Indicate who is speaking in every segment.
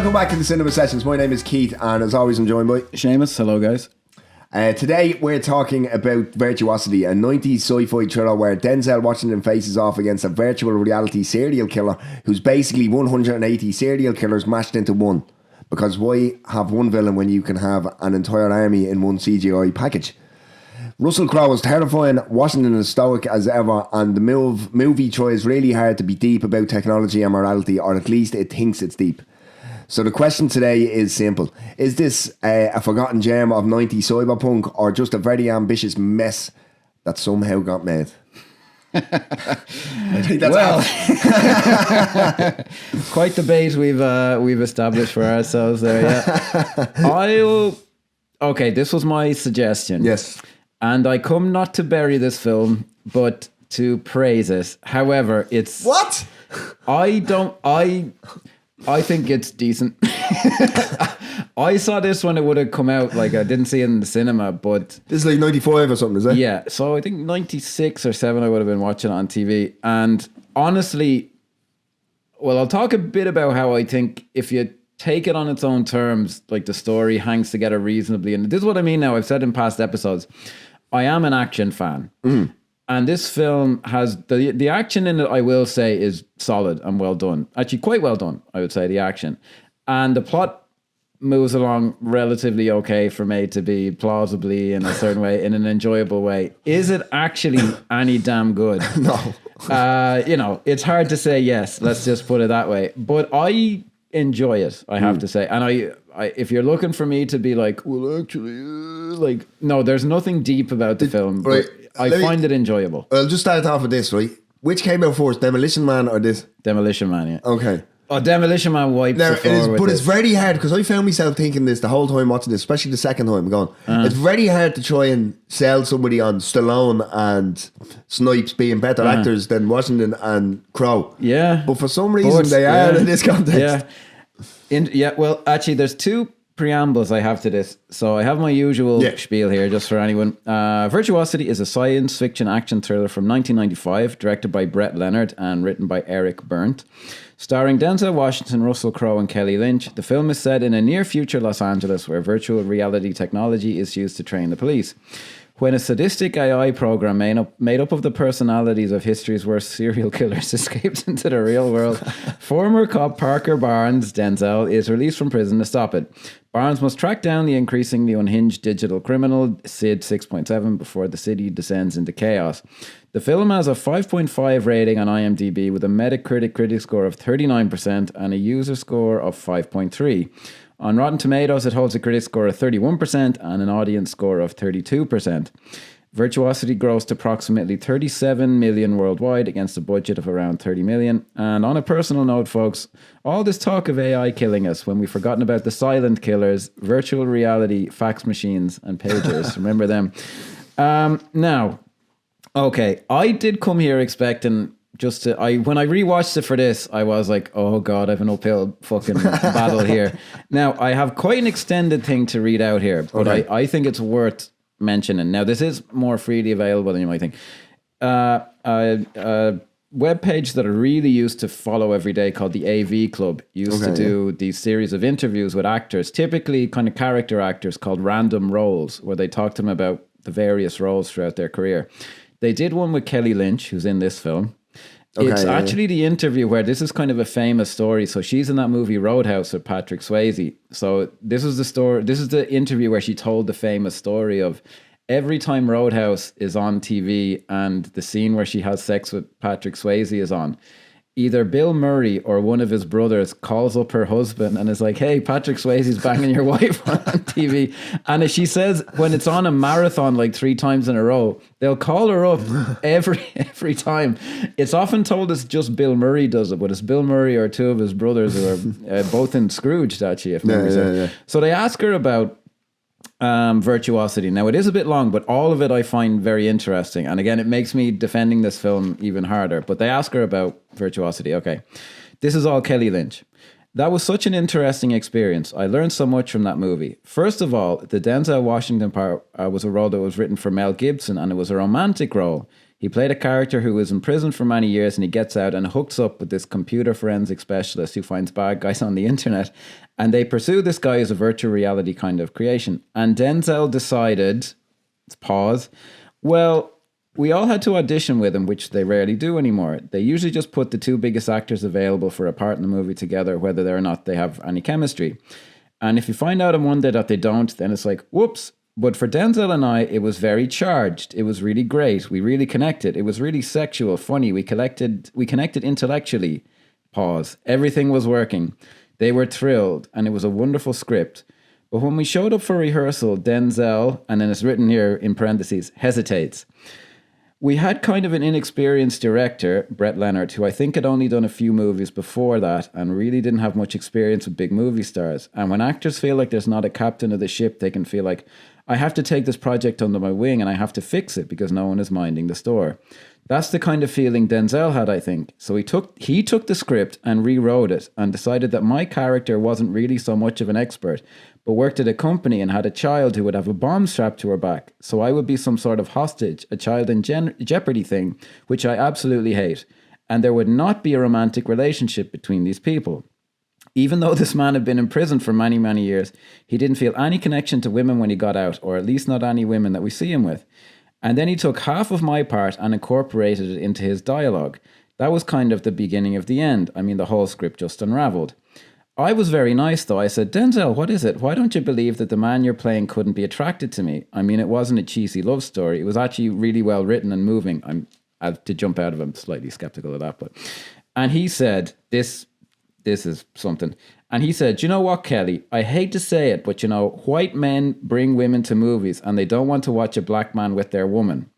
Speaker 1: Welcome back to the Cinema Sessions. My name is Keith, and as always, I'm joined by
Speaker 2: Seamus. Hello, guys.
Speaker 1: Today we're talking about Virtuosity, a 90s sci-fi thriller where Denzel Washington faces off against a virtual reality serial killer who's basically 180 serial killers mashed into one. Because why have one villain when you can have an entire army in one CGI package? Russell Crowe is terrifying, Washington is stoic as ever, and the movie tries really hard to be deep about technology and morality, or at least it thinks it's deep. So the question today is simple. Is this a forgotten gem of 90s cyberpunk, or just a very ambitious mess that somehow got made? I think that's
Speaker 2: quite the bait we've established for ourselves there, yeah. Okay, this was my suggestion.
Speaker 1: Yes.
Speaker 2: And I come not to bury this film, but to praise it. However, it's...
Speaker 1: What?
Speaker 2: I think it's decent. I saw this when it would have come out. Like, I didn't see it in the cinema, but...
Speaker 1: This is like 95 or something, is it?
Speaker 2: Yeah, so I think 96 or 7 I would have been watching it on TV. And honestly, well, I'll talk a bit about how I think if you take it on its own terms, like the story hangs together reasonably. And this is what I mean now. I've said in past episodes, I am an action fan. Mm. And this film has the action in it, I will say, is solid and well done. Actually, quite well done, I would say, the action. And the plot moves along relatively okay for me to be plausibly in a certain way, in an enjoyable way. Is it actually any damn good?
Speaker 1: No.
Speaker 2: It's hard to say yes. Let's just put it that way. But I enjoy it, I have to say. And I if you're looking for me to be like, well, actually, no, there's nothing deep about the film.
Speaker 1: Right.
Speaker 2: I find it enjoyable.
Speaker 1: I'll just start off with this, right? Which came out first, Demolition Man or this?
Speaker 2: Demolition Man, yeah.
Speaker 1: Okay.
Speaker 2: Oh, Demolition Man wipes the floor with
Speaker 1: it's very hard, because I found myself thinking this the whole time watching this, especially the second time going, it's very hard to try and sell somebody on Stallone and Snipes being better actors than Washington and Crowe.
Speaker 2: Yeah.
Speaker 1: But for some reason they are in this context.
Speaker 2: Yeah. Well, actually, there's two preambles I have to this. So I have my usual spiel here just for anyone. Virtuosity is a science fiction action thriller from 1995, directed by Brett Leonard and written by Eric Berndt. Starring Denzel Washington, Russell Crowe and Kelly Lynch, the film is set in a near-future Los Angeles where virtual reality technology is used to train the police. When a sadistic AI program made up of the personalities of history's worst serial killers escapes into the real world, former cop Parker Barnes, Denzel, is released from prison to stop it. Barnes must track down the increasingly unhinged digital criminal, Sid 6.7, before the city descends into chaos. The film has a 5.5 rating on IMDb with a Metacritic critic score of 39% and a user score of 5.3. On Rotten Tomatoes, it holds a critic score of 31% and an audience score of 32%. Virtuosity grossed approximately 37 million worldwide against a budget of around 30 million. And on a personal note, folks, all this talk of AI killing us when we've forgotten about the silent killers, virtual reality, fax machines and pagers. Remember them. Now, okay, I did come here expecting... when I rewatched it for this, I was like, oh God, I have an uphill fucking battle here. Now, I have quite an extended thing to read out here, but I think it's worth mentioning. Now, this is more freely available than you might think. A web page that I really used to follow every day called the AV Club used to do these series of interviews with actors, typically kind of character actors called random roles, where they talk to them about the various roles throughout their career. They did one with Kelly Lynch, who's in this film. It's actually the interview where this is kind of a famous story. So she's in that movie Roadhouse with Patrick Swayze. So this is the story. This is the interview where she told the famous story of every time Roadhouse is on TV and the scene where she has sex with Patrick Swayze is on, either Bill Murray or one of his brothers calls up her husband and is like, hey, Patrick Swayze's banging your wife on TV. And as she says, when it's on a marathon like 3 times in a row, they'll call her up every time. It's often told it's just Bill Murray does it, but it's Bill Murray or 2 of his brothers who are both in Scrooged, actually, if memory serves. So they ask her about Virtuosity. Now, it is a bit long, but all of it I find very interesting. And again, it makes me defending this film even harder. But they ask her about Virtuosity. Okay, this is all Kelly Lynch. That was such an interesting experience. I learned so much from that movie. First of all, the Denzel Washington part was a role that was written for Mel Gibson, and it was a romantic role. He played a character who was in prison for many years, and he gets out and hooks up with this computer forensic specialist who finds bad guys on the internet, and they pursue this guy as a virtual reality kind of creation. And Denzel decided, pause, well, we all had to audition with him, which they rarely do anymore. They usually just put the two biggest actors available for a part in the movie together, whether or not they have any chemistry. And if you find out on one day that they don't, then it's like, whoops. But for Denzel and I, it was very charged. It was really great. We really connected. It was really sexual, funny. We connected intellectually. Pause. Everything was working. They were thrilled, and it was a wonderful script. But when we showed up for rehearsal, Denzel, and then it's written here in parentheses, hesitates. We had kind of an inexperienced director, Brett Leonard, who I think had only done a few movies before that and really didn't have much experience with big movie stars. And when actors feel like there's not a captain of the ship, they can feel like, I have to take this project under my wing and I have to fix it because no one is minding the store. That's the kind of feeling Denzel had, I think. So he took the script and rewrote it and decided that my character wasn't really so much of an expert, but worked at a company and had a child who would have a bomb strapped to her back. So I would be some sort of hostage, a child in jeopardy thing, which I absolutely hate. And there would not be a romantic relationship between these people. Even though this man had been in prison for many, many years, he didn't feel any connection to women when he got out, or at least not any women that we see him with. And then he took half of my part and incorporated it into his dialogue. That was kind of the beginning of the end. I mean, the whole script just unraveled. I was very nice, though. I said, Denzel, what is it? Why don't you believe that the man you're playing couldn't be attracted to me? I mean, it wasn't a cheesy love story. It was actually really well written and moving. I have to jump out of him, slightly skeptical of that. And he said, this is something. And he said, you know what, Kelly? I hate to say it, but white men bring women to movies and they don't want to watch a black man with their woman.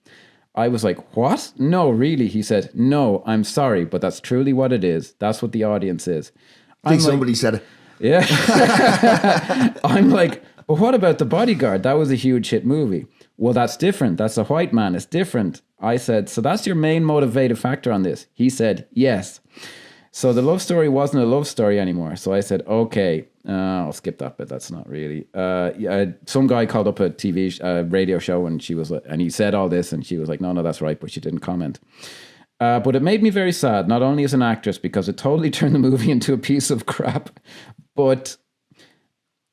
Speaker 2: I was like, what? No, really? He said, no, I'm sorry, but that's truly what it is. That's what the audience is.
Speaker 1: I think somebody said it.
Speaker 2: Yeah. I'm like, but what about The Bodyguard? That was a huge hit movie. Well, that's different. That's a white man. It's different. I said, so that's your main motivative factor on this? He said, yes. So the love story wasn't a love story anymore. So I said, okay, I'll skip that bit. That's not really. Some guy called up a radio show and he said all this and she was like, no, that's right. But she didn't comment. But it made me very sad, not only as an actress, because it totally turned the movie into a piece of crap, but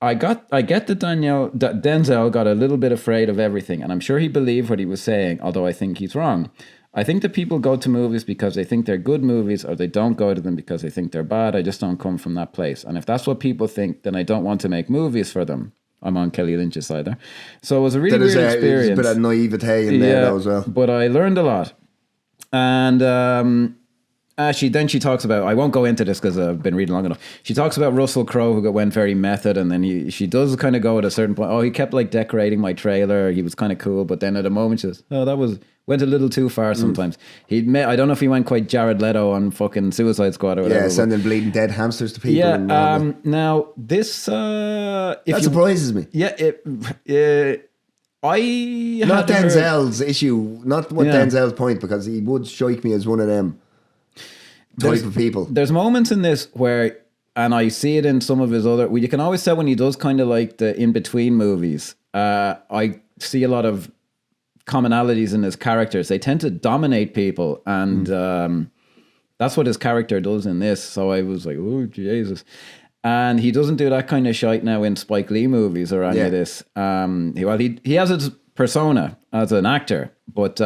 Speaker 2: I get that Denzel got a little bit afraid of everything, and I'm sure he believed what he was saying, although I think he's wrong. I think that people go to movies because they think they're good movies, or they don't go to them because they think they're bad. I just don't come from that place. And if that's what people think, then I don't want to make movies for them. I'm on Kelly Lynch's side there. So it was a really weird experience.
Speaker 1: There's a bit of naivete in there though as well.
Speaker 2: But I learned a lot. And then she talks about, I won't go into this because I've been reading long enough. She talks about Russell Crowe, who went very method, and then she does kind of go at a certain point. Oh, he kept like decorating my trailer. He was kind of cool, but then at a moment she says, oh, went a little too far sometimes. I don't know if he went quite Jared Leto on fucking Suicide Squad or whatever.
Speaker 1: Yeah, sending bleeding dead hamsters to people.
Speaker 2: Yeah, now this...
Speaker 1: that surprises me.
Speaker 2: Yeah,
Speaker 1: not Denzel's issue, not what Denzel's point, because he would strike me as one of them type of people.
Speaker 2: There's moments in this where, and I see it in some of his other, you can always tell when he does kind of like the in-between movies. I see a lot of commonalities in his characters. They tend to dominate people, and that's what his character does in this. So I was like, oh, Jesus. And he doesn't do that kind of shite now in Spike Lee movies or any of this. He has his persona as an actor, but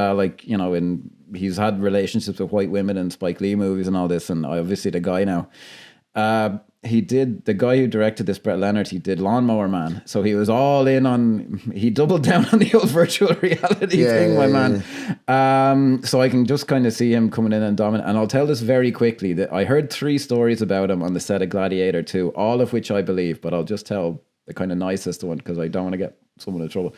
Speaker 2: he's had relationships with white women in Spike Lee movies and all this, and obviously the guy now. The guy who directed this, Brett Leonard, he did Lawnmower Man. So he was all in he doubled down on the old virtual reality thing, man. So I can just kind of see him coming in and dominate. And I'll tell this very quickly, that I heard 3 stories about him on the set of Gladiator 2, all of which I believe, but I'll just tell the kind of nicest one because I don't want to get someone in trouble.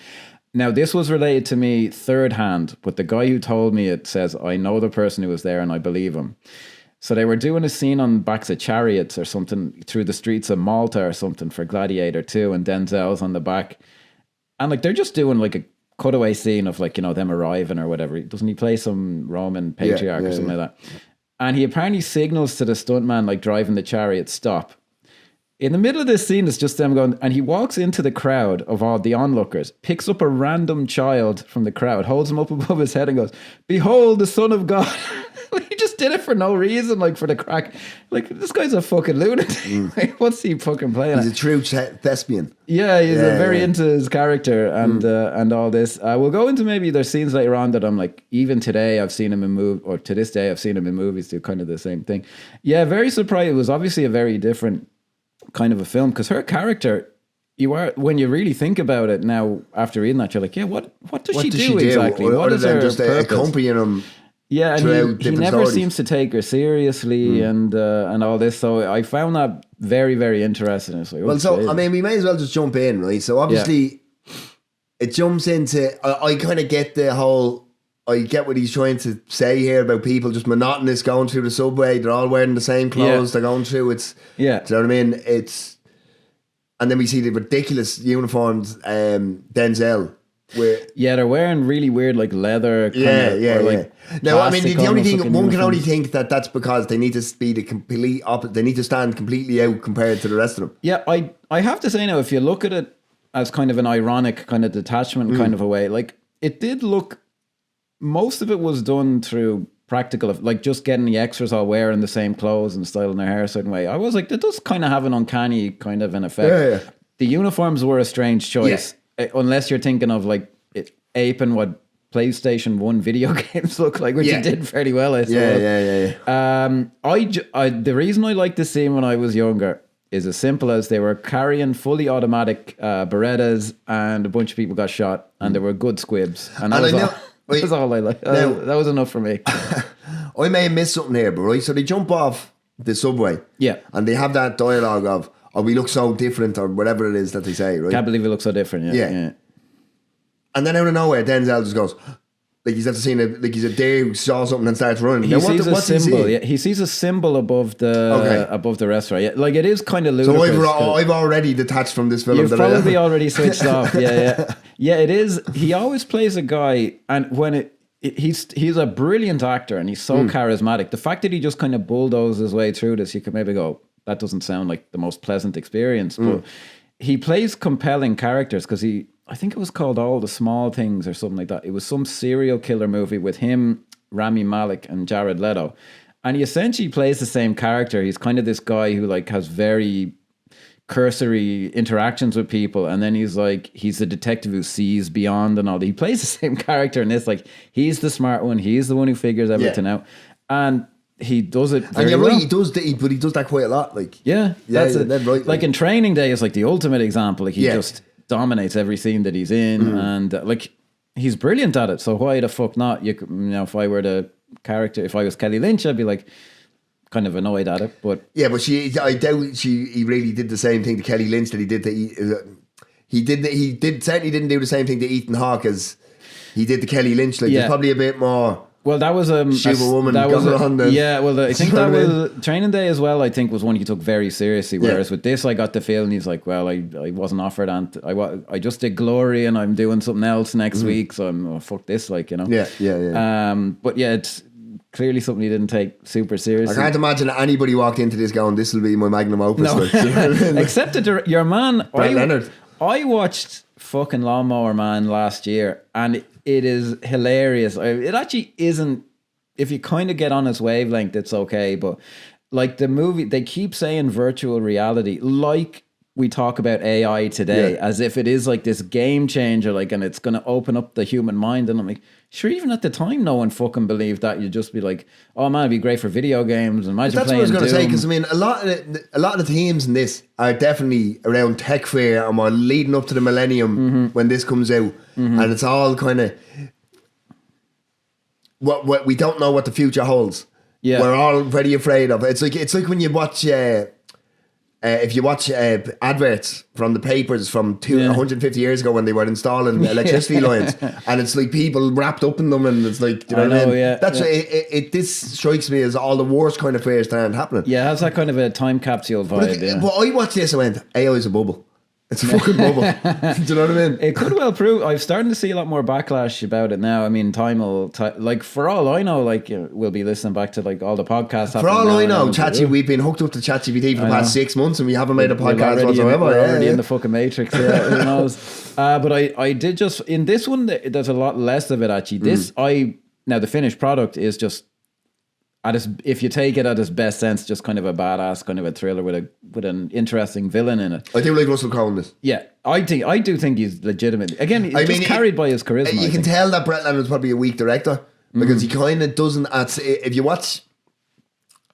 Speaker 2: Now, this was related to me third hand, but the guy who told me it says, I know the person who was there and I believe him. So they were doing a scene on backs of chariots or something through the streets of Malta or something for Gladiator 2, and Denzel's on the back. And like they're just doing like a cutaway scene of like, them arriving or whatever. Doesn't he play some Roman patriarch or something like that? And he apparently signals to the stuntman like driving the chariot, stop. in the middle of this scene, it's just them going, and he walks into the crowd of all the onlookers, picks up a random child from the crowd, holds him up above his head and goes, "Behold the Son of God." He just did it for no reason, like for the crack. Like, this guy's a fucking lunatic. Like, what's he fucking playing?
Speaker 1: He's a true thespian.
Speaker 2: Yeah, he's very into his character and all this. We'll go into maybe there's scenes later on that I'm like, even today I've seen him in or to this day I've seen him in movies do kind of the same thing. Yeah, very surprised. It was obviously a very different kind of a film because her character, when you really think about it now after reading that, you're like, yeah, what does she do exactly?
Speaker 1: What
Speaker 2: is
Speaker 1: than
Speaker 2: her
Speaker 1: just
Speaker 2: purpose?
Speaker 1: accompanying him?
Speaker 2: Yeah, and he never
Speaker 1: stories.
Speaker 2: seems to take her seriously and all this. So I found that very, very interesting. It's like,
Speaker 1: well, so I mean, we may as well just jump in, right? So obviously, it jumps into. I kind of get the whole. I get what he's trying to say here about people just monotonous going through the subway. They're all wearing the same clothes. They're going through. Do you know what I mean? And then we see the ridiculous uniforms. Denzel.
Speaker 2: They're wearing really weird like leather.
Speaker 1: Now, I mean, the only thing one can only think that's because they need to be the complete opposite. They need to stand completely out compared to the rest of them.
Speaker 2: Yeah, I have to say now, if you look at it as kind of an ironic kind of detachment kind of a way, like it did look. Most of it was done through practical, like just getting the extras all wearing the same clothes and styling their hair a certain way. I was like, that does kind of have an uncanny kind of an effect.
Speaker 1: Yeah.
Speaker 2: The uniforms were a strange choice. Yeah. Unless you're thinking of like aping what PlayStation 1 video games look like, which it did fairly well, I suppose. The reason I liked this scene when I was younger is as simple as they were carrying fully automatic Berettas and a bunch of people got shot and there were good squibs. And that's all I liked. That was enough for me.
Speaker 1: I may have missed something here, but right, so they jump off the subway.
Speaker 2: Yeah.
Speaker 1: And they have that dialogue of, "Oh, we look so different," or whatever it is that they say, right?
Speaker 2: Can't believe we look so different. Yeah.
Speaker 1: And then out of nowhere, Denzel just goes, like he's after seeing he's a deer who saw something and starts running.
Speaker 2: He sees a symbol. He sees a symbol above the restaurant. Yeah, like it is kind of ludicrous.
Speaker 1: So I've already detached from this film.
Speaker 2: You've probably already switched off. Yeah. It is. He always plays a guy, and when he's a brilliant actor, and he's so charismatic. The fact that he just kind of bulldozes his way through this, you could maybe go, that doesn't sound like the most pleasant experience, but he plays compelling characters because I think it was called All the Small Things or something like that. It was some serial killer movie with him, Rami Malek, and Jared Leto. And he essentially plays the same character. He's kind of this guy who like has very cursory interactions with people. And then he's the detective who sees beyond and all that. He plays the same character in this. Like, he's the smart one. He's the one who figures everything out. And he does it very well.
Speaker 1: Right, he does that quite a lot. Like,
Speaker 2: that's it.
Speaker 1: Right,
Speaker 2: like in Training Day is like the ultimate example. Like he just dominates every scene that he's in, and like he's brilliant at it. So why the fuck not? You know, if I were the character, if I was Kelly Lynch, I'd be like kind of annoyed at it. But
Speaker 1: I doubt he really did the same thing to Kelly Lynch that he did to he certainly didn't do the same thing to Ethan Hawke as he did to Kelly Lynch. Like there's probably a bit more.
Speaker 2: Well, that was
Speaker 1: shoot a woman. I
Speaker 2: think that was Training Day as well. I think was one he took very seriously. Whereas with this, I got the feeling he's like, well, I wasn't offered, and I just did Glory, and I'm doing something else next week, so I'm fuck this, like, you know. But yeah, it's clearly something he didn't take super seriously.
Speaker 1: I can't imagine anybody walked into this going, "This will be my magnum opus."
Speaker 2: No. Except that your man,
Speaker 1: Leonard.
Speaker 2: I watched fucking Lawnmower Man last year, and it is hilarious. It actually isn't. If you kind of get on its wavelength, it's okay. But like the movie, they keep saying virtual reality, like we talk about AI today, as if it is like this game changer, like, and it's going to open up the human mind. And I'm like, sure, even at the time, no one fucking believed that. You'd just be like, oh man, it'd be great for video games. Imagine
Speaker 1: that's
Speaker 2: playing
Speaker 1: what I was going to say,
Speaker 2: Doom.
Speaker 1: because I mean, a lot of the themes in this are definitely around tech fair and we're leading up to the millennium when this comes out, and it's all kind of what we don't know what the future holds. Yeah, we're all very afraid of it. It's like when you watch. If you watch adverts from the papers from 150 years ago when they were installing electricity lines, and it's like people wrapped up in them, and it's like, you know what I mean? That's this strikes me as all the worst kind of fairs that aren't happening.
Speaker 2: Yeah, it has that kind of a time capsule vibe.
Speaker 1: But I watched this and went, AI is a bubble. It's a fucking bubble. Do you know what I mean?
Speaker 2: It could well prove. I'm starting to see a lot more backlash about it now. I mean, time will like for all I know, like we'll be listening back to like all the podcasts.
Speaker 1: For all I know, we've been hooked up to ChatGPT for the past 6 months, and we haven't made a podcast whatsoever.
Speaker 2: We're already in the fucking matrix. Yeah, who knows? But I did just in this one. There's a lot less of it actually. Now the finished product is just. If you take it at its best sense, just kind of a badass kind of a thriller with an interesting villain in it.
Speaker 1: I do like Russell Crowe in this.
Speaker 2: Yeah, I do think he's legitimate. Again, he's carried by his charisma.
Speaker 1: You can tell that Brett Leonard's probably a weak director because he kind of doesn't. If you watch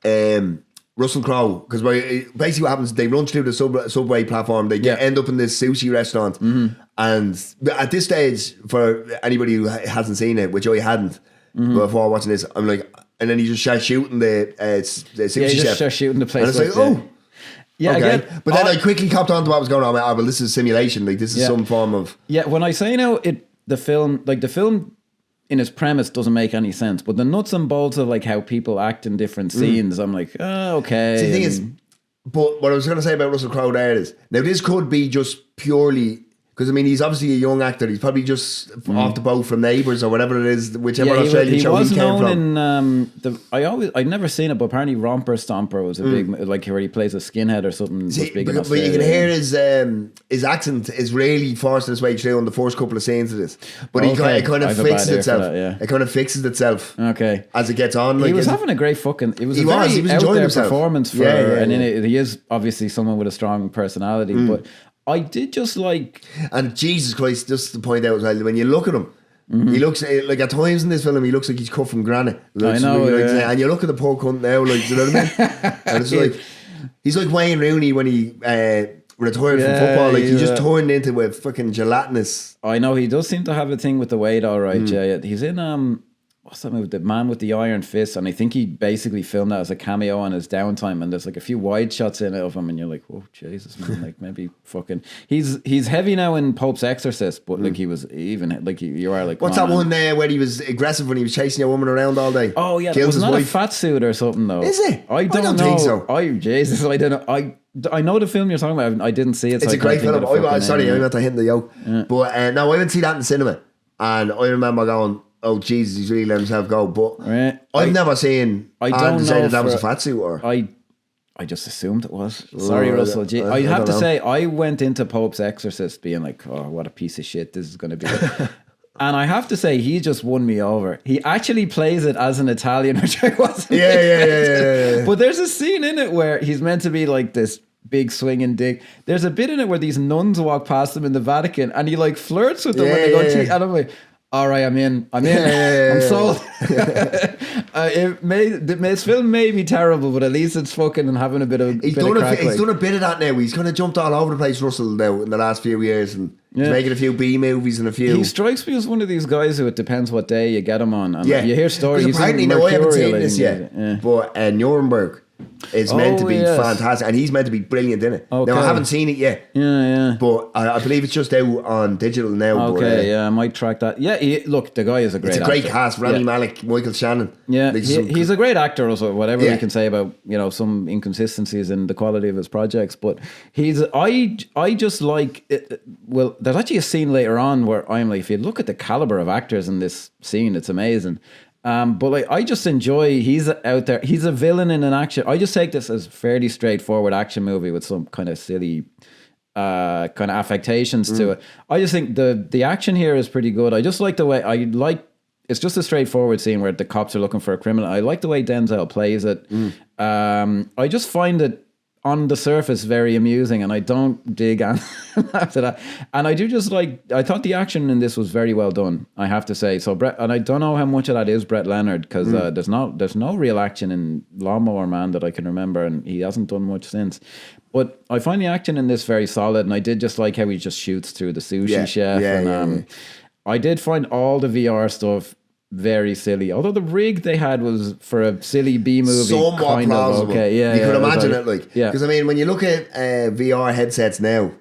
Speaker 1: Russell Crowe, because basically what happens, they run through the subway platform, they end up in this sushi restaurant, and at this stage, for anybody who hasn't seen it, which I hadn't before watching this, I'm like. And then he just starts shooting the sushi chef.
Speaker 2: He just starts shooting the place.
Speaker 1: And it's like, okay. But then I quickly copped on to what was going on. Well, this is a simulation. Like, this is some form of...
Speaker 2: Yeah, when I say now, the film in its premise doesn't make any sense. But the nuts and bolts of like how people act in different scenes, I'm like, okay.
Speaker 1: See, the thing is, but what I was going to say about Russell Crowe there is, now this could be just purely... Because, I mean, he's obviously a young actor. He's probably just off the boat from Neighbours or whatever it is, whichever Australian show he came from.
Speaker 2: I'd never seen it, but apparently Romper Stomper was a big, like where he plays a skinhead or something.
Speaker 1: See,
Speaker 2: big
Speaker 1: but you can hear his accent is really forcing its way through in the first couple of scenes of this. But it kind of fixes itself. It kind of fixes itself as it gets on. Like,
Speaker 2: he was having a great fucking... It was a very out there performance for... And he is obviously someone with a strong personality, but... I did just like...
Speaker 1: And Jesus Christ, just to point out as well, when you look at him, he looks like at times in this film, he looks like he's cut from granite.
Speaker 2: I know,
Speaker 1: and you look at the poor cunt now, like, you know what I mean? And it's like, he's like Wayne Rooney when he retired from football. Like, he just turned into a fucking gelatinous...
Speaker 2: I know, he does seem to have a thing with the weight, all right, yeah. He's in... What's that movie? The Man with the Iron Fist, and I think he basically filmed that as a cameo on his downtime, and there's like a few wide shots in it of him, and you're like, oh Jesus, man, like maybe fucking he's heavy now in Pope's Exorcist, but like he was even like you are like,
Speaker 1: what's that one there where he was aggressive when he was chasing a woman around all day?
Speaker 2: Oh yeah, it was not a fat suit or something though.
Speaker 1: Is it?
Speaker 2: I don't know.
Speaker 1: Think so.
Speaker 2: Jesus, I don't know. I know the film you're talking about. I didn't see it.
Speaker 1: It's a great film. Sorry, I'm not hitting the yoke, but no, I didn't see that in the cinema, and I remember going, oh Jesus, he's really let himself go. But I've never seen. I don't know that was a fat suit, or
Speaker 2: I just assumed it was. Sorry, Russell. I have to say, I went into Pope's Exorcist being like, oh, what a piece of shit this is going to be. And I have to say, he just won me over. He actually plays it as an Italian, which I wasn't.
Speaker 1: Yeah.
Speaker 2: But there's a scene in it where he's meant to be like this big swinging dick. There's a bit in it where these nuns walk past him in the Vatican, and he like flirts with them when they go to. And I'm like, all right, I'm in. I'm sold. This film may be terrible, but at least it's fucking and having a bit of. He's done
Speaker 1: a bit of that now. He's kind of jumped all over the place, Russell, now in the last few years, and he's making a few B movies and a few.
Speaker 2: He strikes me as one of these guys who it depends what day you get him on. And you hear stories.
Speaker 1: Apparently, now I haven't seen this yet, but Nuremberg. It's meant to be fantastic, and he's meant to be brilliant in it. Okay. Now I haven't seen it yet.
Speaker 2: Yeah.
Speaker 1: But I believe it's just out on digital now.
Speaker 2: Okay, I might track that. Yeah, look, the guy is a great actor.
Speaker 1: It's a great cast. Rami Malek, Michael Shannon.
Speaker 2: Yeah, he's a great actor also, whatever you can say about, some inconsistencies in the quality of his projects. But I just like it. Well, there's actually a scene later on where I'm like, if you look at the caliber of actors in this scene, it's amazing. But like, I just enjoy, he's out there, he's a villain in an action. I just take this as a fairly straightforward action movie with some kind of silly kind of affectations to it. I just think the action here is pretty good. I just like the way, it's just a straightforward scene where the cops are looking for a criminal. I like the way Denzel plays it. I just find it on the surface very amusing, and I don't dig on after that. And I do just like, I thought the action in this was very well done, I have to say. So Brett, and I don't know how much of that is Brett Leonard, because there's no real action in Lawnmower Man that I can remember, and he hasn't done much since. But I find the action in this very solid, and I did just like how he just shoots through the sushi chef. I did find all the VR stuff very silly. Although the rig they had was for a silly B movie,
Speaker 1: somewhat kind plausible.
Speaker 2: Of okay. Yeah,
Speaker 1: you could imagine it like. Because I mean, when you look at VR headsets now,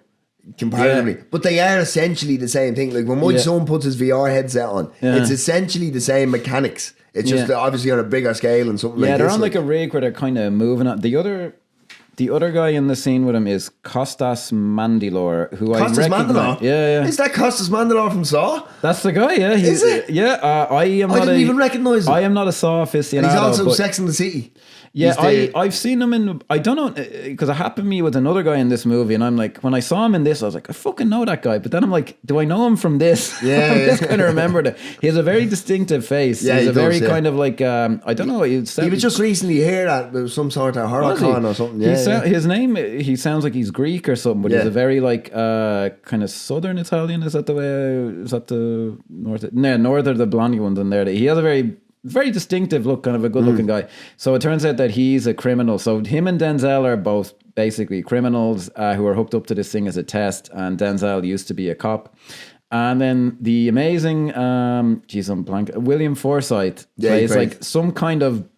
Speaker 1: comparatively, but they are essentially the same thing. Like when my son puts his VR headset on, it's essentially the same mechanics. It's just obviously on a bigger scale and something like this.
Speaker 2: Yeah, they're on like a rig where they're kind of moving on. The the other guy in the scene with him is Kostas Mandylor, who
Speaker 1: Costas
Speaker 2: I recognize.
Speaker 1: Mandylor?
Speaker 2: Yeah.
Speaker 1: Is that Costas Mandylor from Saw?
Speaker 2: That's the guy, yeah.
Speaker 1: Is it?
Speaker 2: Yeah, I
Speaker 1: didn't even recognise him.
Speaker 2: I am not a Saw aficionado.
Speaker 1: And he's also
Speaker 2: but
Speaker 1: Sex and the City.
Speaker 2: yeah, I've seen him in, I don't know, because it happened to me with another guy in this movie, and I'm like, when I saw him in this, I was like, I fucking know that guy, but then I'm like, do I know him from this?
Speaker 1: Yeah,
Speaker 2: I'm just kind of remembered it. He has a very distinctive face.
Speaker 1: Yeah,
Speaker 2: he's
Speaker 1: he
Speaker 2: a very
Speaker 1: does, yeah.
Speaker 2: kind of like, I don't know. He
Speaker 1: was just recently here at some sort of horror-con or something. Yeah,
Speaker 2: His name, he sounds like he's Greek or something, but he's a very like kind of southern Italian. Is that the way? Is that the north? No, north are the blondie ones in there. He has a very distinctive look, kind of a good looking guy. So it turns out that he's a criminal. So him and Denzel are both basically criminals who are hooked up to this thing as a test. And Denzel used to be a cop. And then the amazing, I'm blank, William Forsythe plays like some kind of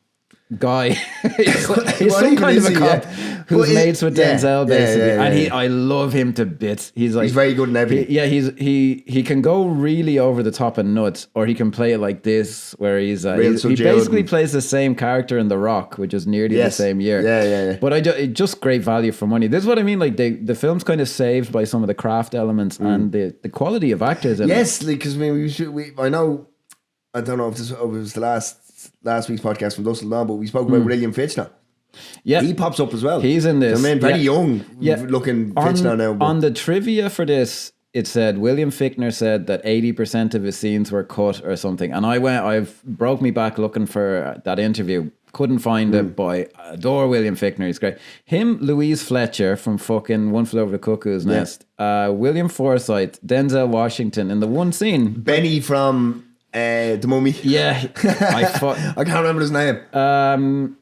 Speaker 2: guy. he's some kind of a cop who's mates with Denzel, basically. And I love him to bits. He's
Speaker 1: very good in everything.
Speaker 2: He can go really over the top and nuts, or he can play it like this, where he basically plays the same character in The Rock, which is nearly the same year.
Speaker 1: Yeah.
Speaker 2: But just great value for money. This is what I mean. Like the film's kind of saved by some of the craft elements and the quality of actors.
Speaker 1: Yes, because I know. I don't know if it was the last week's podcast from Dustin Law, but we spoke about William Fichtner.
Speaker 2: Yeah,
Speaker 1: he pops up as well.
Speaker 2: He's in this.
Speaker 1: Very young looking Fichtner now. But.
Speaker 2: On the trivia for this, it said William Fichtner said that 80% of his scenes were cut or something. And I've broke me back looking for that interview. Couldn't find it, but I adore William Fichtner. He's great. Him, Louise Fletcher from fucking One Flew Over the Cuckoo's Nest. William Forsythe, Denzel Washington in the one scene.
Speaker 1: Benny from The Mummy.
Speaker 2: Yeah.
Speaker 1: I can't remember his name.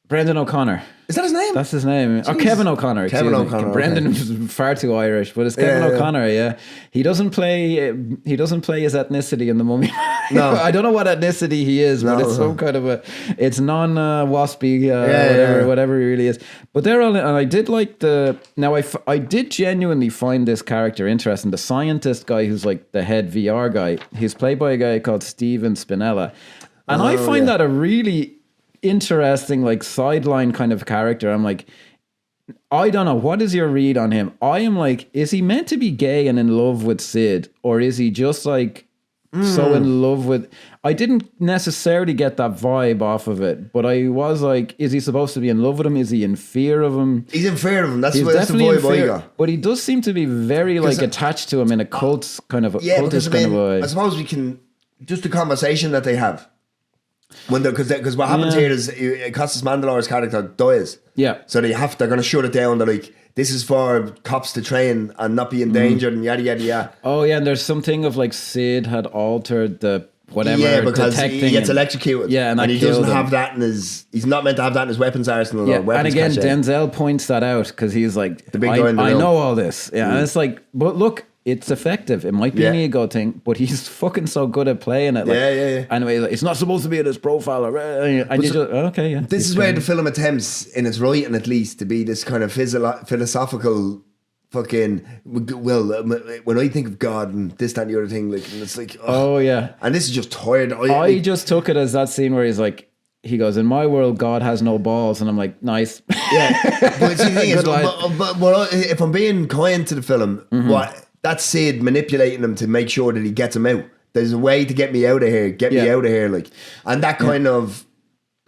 Speaker 2: Brendan O'Connor.
Speaker 1: Is that his name?
Speaker 2: That's his name. Or Kevin O'Connor.
Speaker 1: Kevin O'Connor.
Speaker 2: Brendan was far too Irish, but it's Kevin O'Connor. Yeah, he doesn't play his ethnicity in The Mummy.
Speaker 1: No,
Speaker 2: I don't know what ethnicity he is, but it's some kind of it's non-waspy, whatever he really is. But they're all, and I did like I did genuinely find this character interesting. The scientist guy who's like the head VR guy. He's played by a guy called Steven Spinella, and I find that a really interesting like sideline kind of character. I'm like, I don't know, what is your read on him? I am like, is he meant to be gay and in love with Sid, or is he just like so in love with, I didn't necessarily get that vibe off of it, but I was like, is he supposed to be in love with him? Is he in fear of him?
Speaker 1: He's in fear of him. That's the
Speaker 2: vibe
Speaker 1: I got.
Speaker 2: But he does seem to be very like attached to him in a cult kind of cultist kind of way.
Speaker 1: I suppose we can, just the conversation that they have. Because what happens here is Costas Mandylor's character dies.
Speaker 2: Yeah.
Speaker 1: So they're going to shut it down. They're like, this is for cops to train and not be endangered and yada yada yada.
Speaker 2: Oh yeah, and there's something of like Sid had altered the whatever.
Speaker 1: Yeah, because he gets electrocuted.
Speaker 2: Yeah, and
Speaker 1: he doesn't have that in his. He's not meant to have that in his weapons arsenal.
Speaker 2: Yeah,
Speaker 1: or weapons
Speaker 2: and again,
Speaker 1: cache.
Speaker 2: Denzel points that out because he's like,
Speaker 1: the big guy in the
Speaker 2: I
Speaker 1: room.
Speaker 2: know all this. Yeah, and it's like, but look. It's effective. It might be an ego thing, but he's fucking so good at playing it. Like,
Speaker 1: yeah.
Speaker 2: Anyway, like, it's not supposed to be in his profile. And you just, okay, yeah.
Speaker 1: This is where the film attempts, in its writing at least, to be this kind of philosophical fucking, well, when I think of God and this, that, and the other thing, like, and it's like,
Speaker 2: oh yeah.
Speaker 1: And this is just tired.
Speaker 2: I just took it as that scene where he's like, he goes, in my world, God has no balls. And I'm like, nice.
Speaker 1: Yeah. But see, the thing is, but if I'm being kind to the film, that's Sid manipulating him to make sure that he gets him out. There's a way to get me out of here. Get me out of here, like, and that kind of,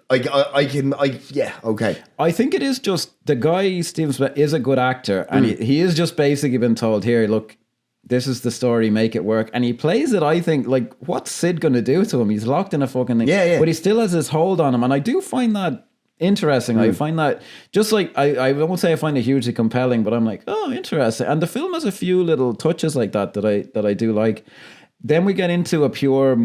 Speaker 1: okay.
Speaker 2: I think it is just the guy Steven Smith is a good actor, and he is just basically been told, here, look, this is the story, make it work, and he plays it. I think, like, what's Sid going to do to him? He's locked in a fucking thing, but he still has his hold on him, and I do find that interesting. I find that just like I won't say I find it hugely compelling, but I'm like, oh, interesting. And the film has a few little touches like that I do like. Then we get into a pure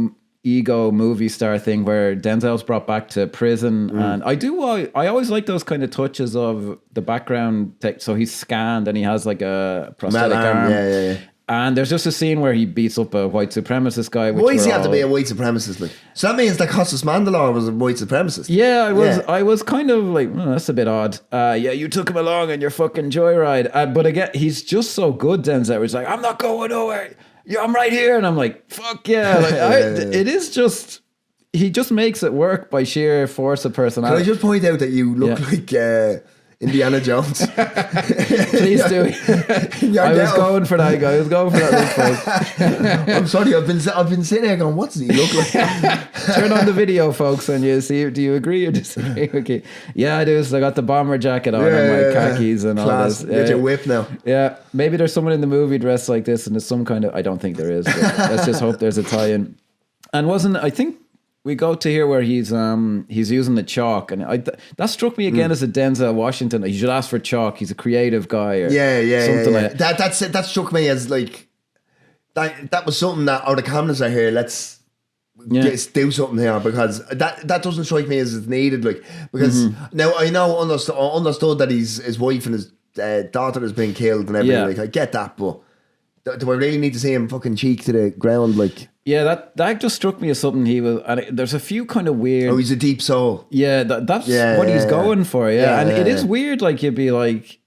Speaker 2: ego movie star thing where Denzel's brought back to prison, and I always like those kind of touches of the background. So he's scanned and he has like a prosthetic arm.
Speaker 1: Yeah.
Speaker 2: And there's just a scene where he beats up a white supremacist guy.
Speaker 1: Why does he have to be a white supremacist? Like? So that means that Costas Mandylor was a white supremacist.
Speaker 2: Yeah, I was kind of like, that's a bit odd. You took him along on your fucking joyride. But again, he's just so good, Denzel. He's like, I'm not going nowhere. Yeah, I'm right here. And I'm like, fuck yeah. Like, it is just, he just makes it work by sheer force of personality.
Speaker 1: Can I just point out that you look like... Indiana Jones.
Speaker 2: Please do. I was going for that guy. I was going for that look.
Speaker 1: I'm sorry. I've been sitting there going, "What does he look like?"
Speaker 2: Turn on the video, folks, and you see. Do you agree or disagree? Okay. Yeah, I do. So I got the bomber jacket on and my khakis and all this.
Speaker 1: Get your whip now.
Speaker 2: Yeah, maybe there's someone in the movie dressed like this, and there's some kind of. I don't think there is. But let's just hope there's a tie-in. And I think. We go to here where he's using the chalk, and that struck me again as a Denzel Washington. You should ask for chalk. He's a creative guy, or something like that.
Speaker 1: That struck me as like that was something that the cameras are here. Let's do something here, because that doesn't strike me as it's needed. Like, because now I know understood that his wife and his daughter has been killed and everything. Like, I get that, but do I really need to see him fucking cheek to the ground? Like,
Speaker 2: yeah, that just struck me as something he was. And there's a few kind of weird.
Speaker 1: Oh, he's a deep soul.
Speaker 2: Yeah, that's what he's going for. Yeah, and it is weird. Like, you'd be like,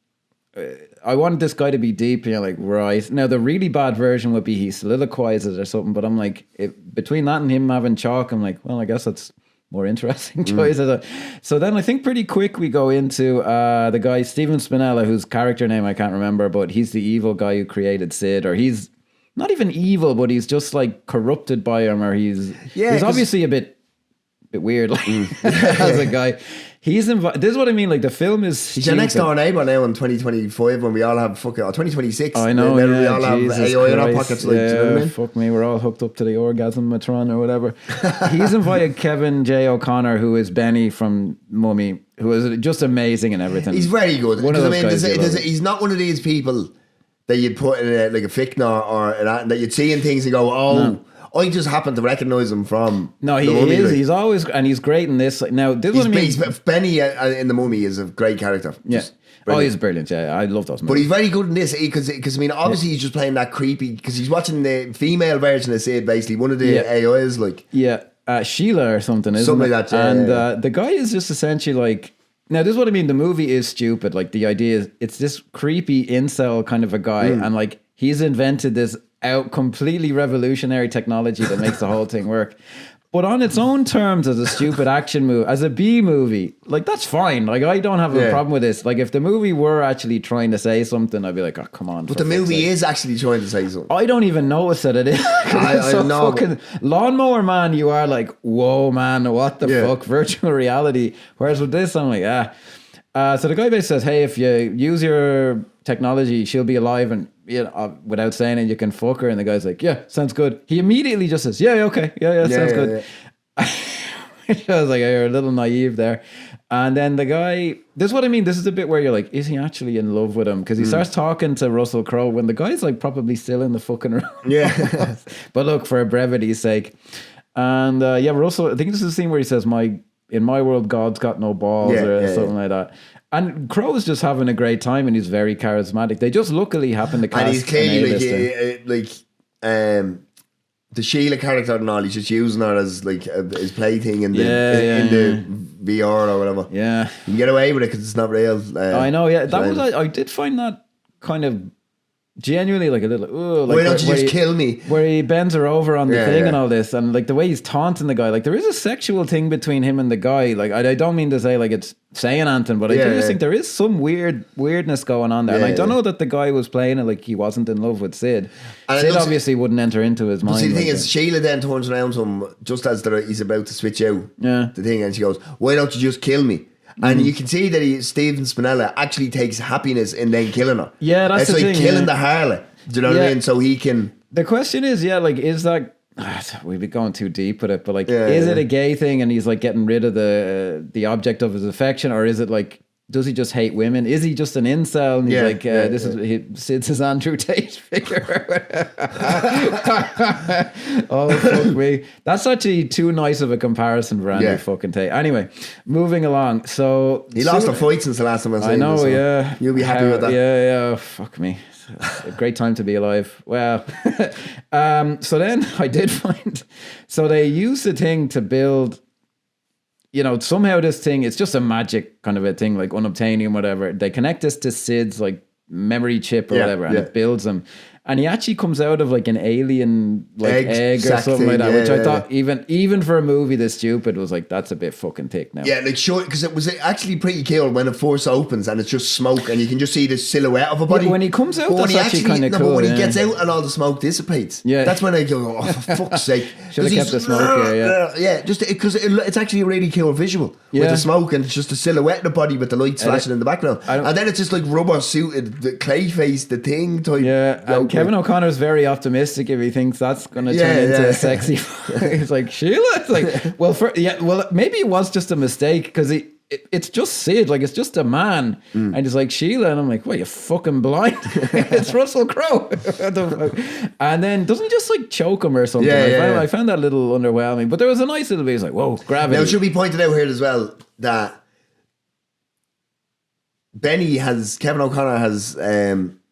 Speaker 2: I wanted this guy to be deep, and you're like, right. Now the really bad version would be he soliloquizes or something. But I'm like, between that and him having chalk, I'm like, well, I guess that's more interesting choices. So then I think pretty quick we go into the guy Stephen Spinella, whose character name I can't remember, but he's the evil guy who created Sid, or he's not even evil, but he's just like corrupted by him, or he's obviously a bit weird, like, as a guy. This is what I mean. Like, the film is. He's
Speaker 1: your next door neighbor now in 2025 when we all have fucking 2026.
Speaker 2: I know.
Speaker 1: We
Speaker 2: Yeah,
Speaker 1: all have
Speaker 2: Jesus
Speaker 1: AI in our
Speaker 2: Christ.
Speaker 1: pockets. Like,
Speaker 2: yeah,
Speaker 1: do you know what I mean?
Speaker 2: Fuck me. We're all hooked up to the orgasmatron or whatever. He's invited Kevin J. O'Connor, who is Benny from Mummy, who is just amazing and everything.
Speaker 1: He's very good.
Speaker 2: One of those guys
Speaker 1: He's not one of these people that you'd put in like a fic or that you'd see in things and go, no. I just happen to recognise him from.
Speaker 2: No, he is. Like, he's always, and he's great in this. Now, this is what I mean.
Speaker 1: Benny in the Mummy is a great character.
Speaker 2: Yeah. He's brilliant. Yeah, I love those movies.
Speaker 1: But he's very good in this because I mean, obviously he's just playing that creepy, because he's watching the female version of Sid, basically one of the AIs, like
Speaker 2: Sheila or something, isn't
Speaker 1: something
Speaker 2: it?
Speaker 1: like that.
Speaker 2: And the guy is just essentially like. Now, this is what I mean. The movie is stupid. Like, the idea is it's this creepy incel kind of a guy, and like he's invented this completely revolutionary technology that makes the whole thing work. But on its own terms, as a stupid action movie, as a B movie, like, that's fine. Like, I don't have a problem with this. Like, if the movie were actually trying to say something, I'd be like, oh, come on.
Speaker 1: But the movie is actually trying to say something.
Speaker 2: I don't even notice that it is. I know. Fucking Lawnmower Man, you are like, whoa, man, what the fuck? Virtual reality. Whereas with this, I'm like, so the guy basically says, hey, if you use your technology, she'll be alive, and without saying it, you can fuck her. And the guy's like, yeah, sounds good. He immediately just says, yeah, okay. Yeah, sounds good. Yeah. I was like, you're a little naive there. And then the guy, this is what I mean. This is a bit where you're like, is he actually in love with him? Because he starts talking to Russell Crowe when the guy's like probably still in the fucking room.
Speaker 1: Yeah.
Speaker 2: But look, for brevity's sake. And Russell, I think this is the scene where he says, in my world, God's got no balls, something like that. And Crowe is just having a great time, and he's very charismatic. They just luckily happen to cast. And he's
Speaker 1: clearly the Sheila character and all. He's just using her as like his plaything in the VR or whatever.
Speaker 2: Yeah,
Speaker 1: you can get away with it because it's not real.
Speaker 2: I know. Yeah, that was. I did find that kind of. Genuinely, like a little. Like,
Speaker 1: why don't you just kill me?
Speaker 2: Where he bends her over on the thing and all this, and like the way he's taunting the guy. Like, there is a sexual thing between him and the guy. Like, I don't mean to say like it's saying anything, but I do just think there is some weirdness going on there. And I don't know that the guy was playing it like he wasn't in love with Sid. And Sid obviously wouldn't enter into his mind.
Speaker 1: See, the thing is, Sheila then turns around to him just as he's about to switch out the thing, and she goes, "Why don't you just kill me?" And you can see that Stephen Spinella actually takes happiness in then killing her.
Speaker 2: Yeah, that's the thing.
Speaker 1: It's like killing the harlot. Do you know what I mean? So he can.
Speaker 2: The question is, is that we'd be going too deep with it, but like, is it a gay thing and he's like getting rid of the object of his affection, or is it like, does he just hate women? Is he just an incel? And he's Sid's his Andrew Tate figure. Oh, fuck me. That's actually too nice of a comparison for Andrew fucking Tate. Anyway, moving along. So
Speaker 1: he lost a fight since the last time I saw him.
Speaker 2: I know, so
Speaker 1: you'll be happy with that.
Speaker 2: Yeah, fuck me. It's a great time to be alive. Well, so then I did find, so they used the thing to build, somehow this thing, it's just a magic kind of a thing, like unobtainium, whatever. They connect this to Sid's like memory chip or whatever, and it builds him. And he actually comes out of like an alien like egg or
Speaker 1: sack
Speaker 2: something
Speaker 1: thing,
Speaker 2: like that,
Speaker 1: yeah,
Speaker 2: which I
Speaker 1: yeah.
Speaker 2: thought even for a movie this stupid was like, that's a bit fucking thick now.
Speaker 1: Yeah, like short, because it was actually pretty cool when it first opens and it's just smoke and you can just see the silhouette of a body.
Speaker 2: Yeah, when he comes out,
Speaker 1: but
Speaker 2: that's actually kind of cool.
Speaker 1: But when
Speaker 2: yeah.
Speaker 1: he gets out and all the smoke dissipates,
Speaker 2: Yeah.
Speaker 1: that's when I go, oh, for fuck's sake.
Speaker 2: Should have kept the smoke here, yeah.
Speaker 1: Yeah, just because it's actually a really cool visual with
Speaker 2: Yeah.
Speaker 1: the smoke and it's just a silhouette of the body with the lights flashing in the background. And then it's just like rubber suited, the clay face, the thing type.
Speaker 2: Yeah, and Kevin O'Connor's very optimistic if he thinks that's going to turn into a sexy. He's like, Sheila? It's like, well, maybe it was just a mistake because it's just Sid, like it's just a man. And he's like, Sheila. And I'm like, what, you fucking blind? It's Russell Crowe. And then doesn't he just like choke him or something? I found that a little underwhelming. But there was a nice little bit, he's like, whoa, gravity.
Speaker 1: Now, it should be pointed out here as well that Kevin O'Connor has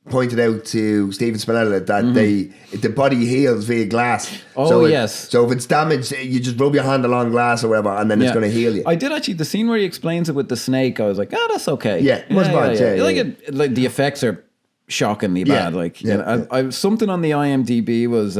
Speaker 1: pointed out to Stephen Spinella that the body heals via glass.
Speaker 2: Oh,
Speaker 1: yes. So if it's damaged, you just rub your hand along glass or whatever, and then it's going to heal you.
Speaker 2: I did actually, the scene where he explains it with the snake, I was like, that's okay.
Speaker 1: Yeah, it was bad. Yeah.
Speaker 2: Like the effects are shockingly bad. Like, I something on the IMDb was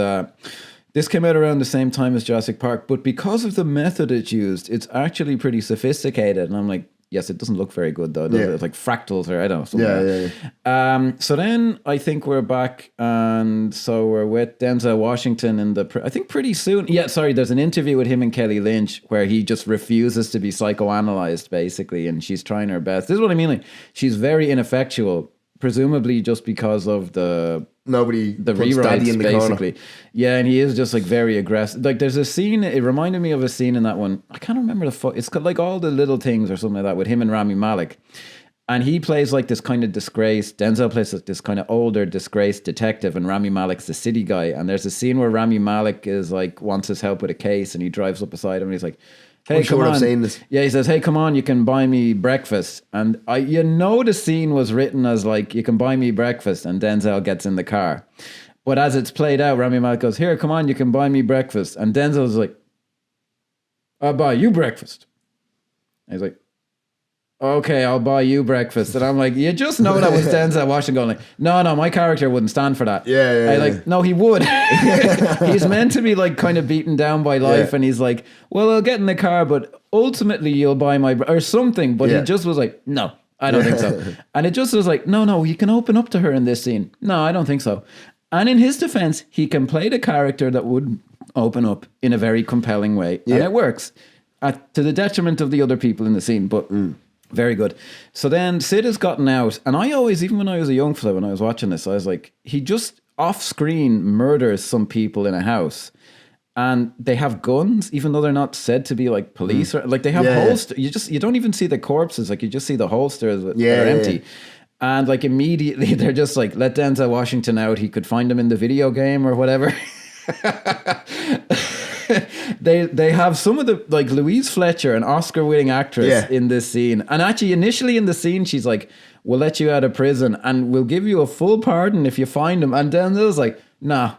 Speaker 2: this came out around the same time as Jurassic Park, but because of the method it's used, it's actually pretty sophisticated. And I'm like, yes, it doesn't look very good though. It's like fractals or I don't know. So then I think we're back, and so we're with Denzel Washington in I think pretty soon. Yeah, sorry. There's an interview with him and Kelly Lynch where he just refuses to be psychoanalyzed, basically, and she's trying her best. This is what I mean. Like, she's very ineffectual, presumably just because of the rewrites,
Speaker 1: in the
Speaker 2: basically.
Speaker 1: corner.
Speaker 2: Yeah, and he is just like very aggressive. Like there's a scene, it reminded me of a scene in that one. I can't remember it's got like All the Little Things or something like that with him and Rami Malek. And he plays like this kind of disgraced, Denzel plays like this kind of older disgraced detective, and Rami Malek's the city guy. And there's a scene where Rami Malek is like, wants his help with a case, and he drives up beside him and he's like, hey, come on.
Speaker 1: I've seen this.
Speaker 2: Yeah, he says, hey, come on, you can buy me breakfast. And the scene was written as like, you can buy me breakfast, and Denzel gets in the car. But as it's played out, Rami Malek goes, here, come on, you can buy me breakfast. And Denzel's like, I'll buy you breakfast. And he's like, okay, I'll buy you breakfast. And I'm like, you just know that was Denzel Washington going like, no, my character wouldn't stand for that. No, he would. He's meant to be like kind of beaten down by life, and he's like, well, I'll get in the car, but ultimately you'll buy my or something. But he just was like, no, I don't think so. And it just was like, no, you can open up to her in this scene. No, I don't think so. And in his defense, he can play the character that would open up in a very compelling way, and it works to the detriment of the other people in the scene, but very good. So then Sid has gotten out, and I always, even when I was a young fella, when I was watching this, I was like, he just off-screen murders some people in a house, and they have guns, even though they're not said to be like police or like they have holsters. You don't even see the corpses, like you just see the holsters that are empty. And like immediately they're just like, let Denzel Washington out. He could find him in the video game or whatever. They have some of the, like Louise Fletcher, an Oscar-winning actress, in this scene. And actually, initially in the scene, she's like, we'll let you out of prison and we'll give you a full pardon if you find him. And Denzel's like, nah.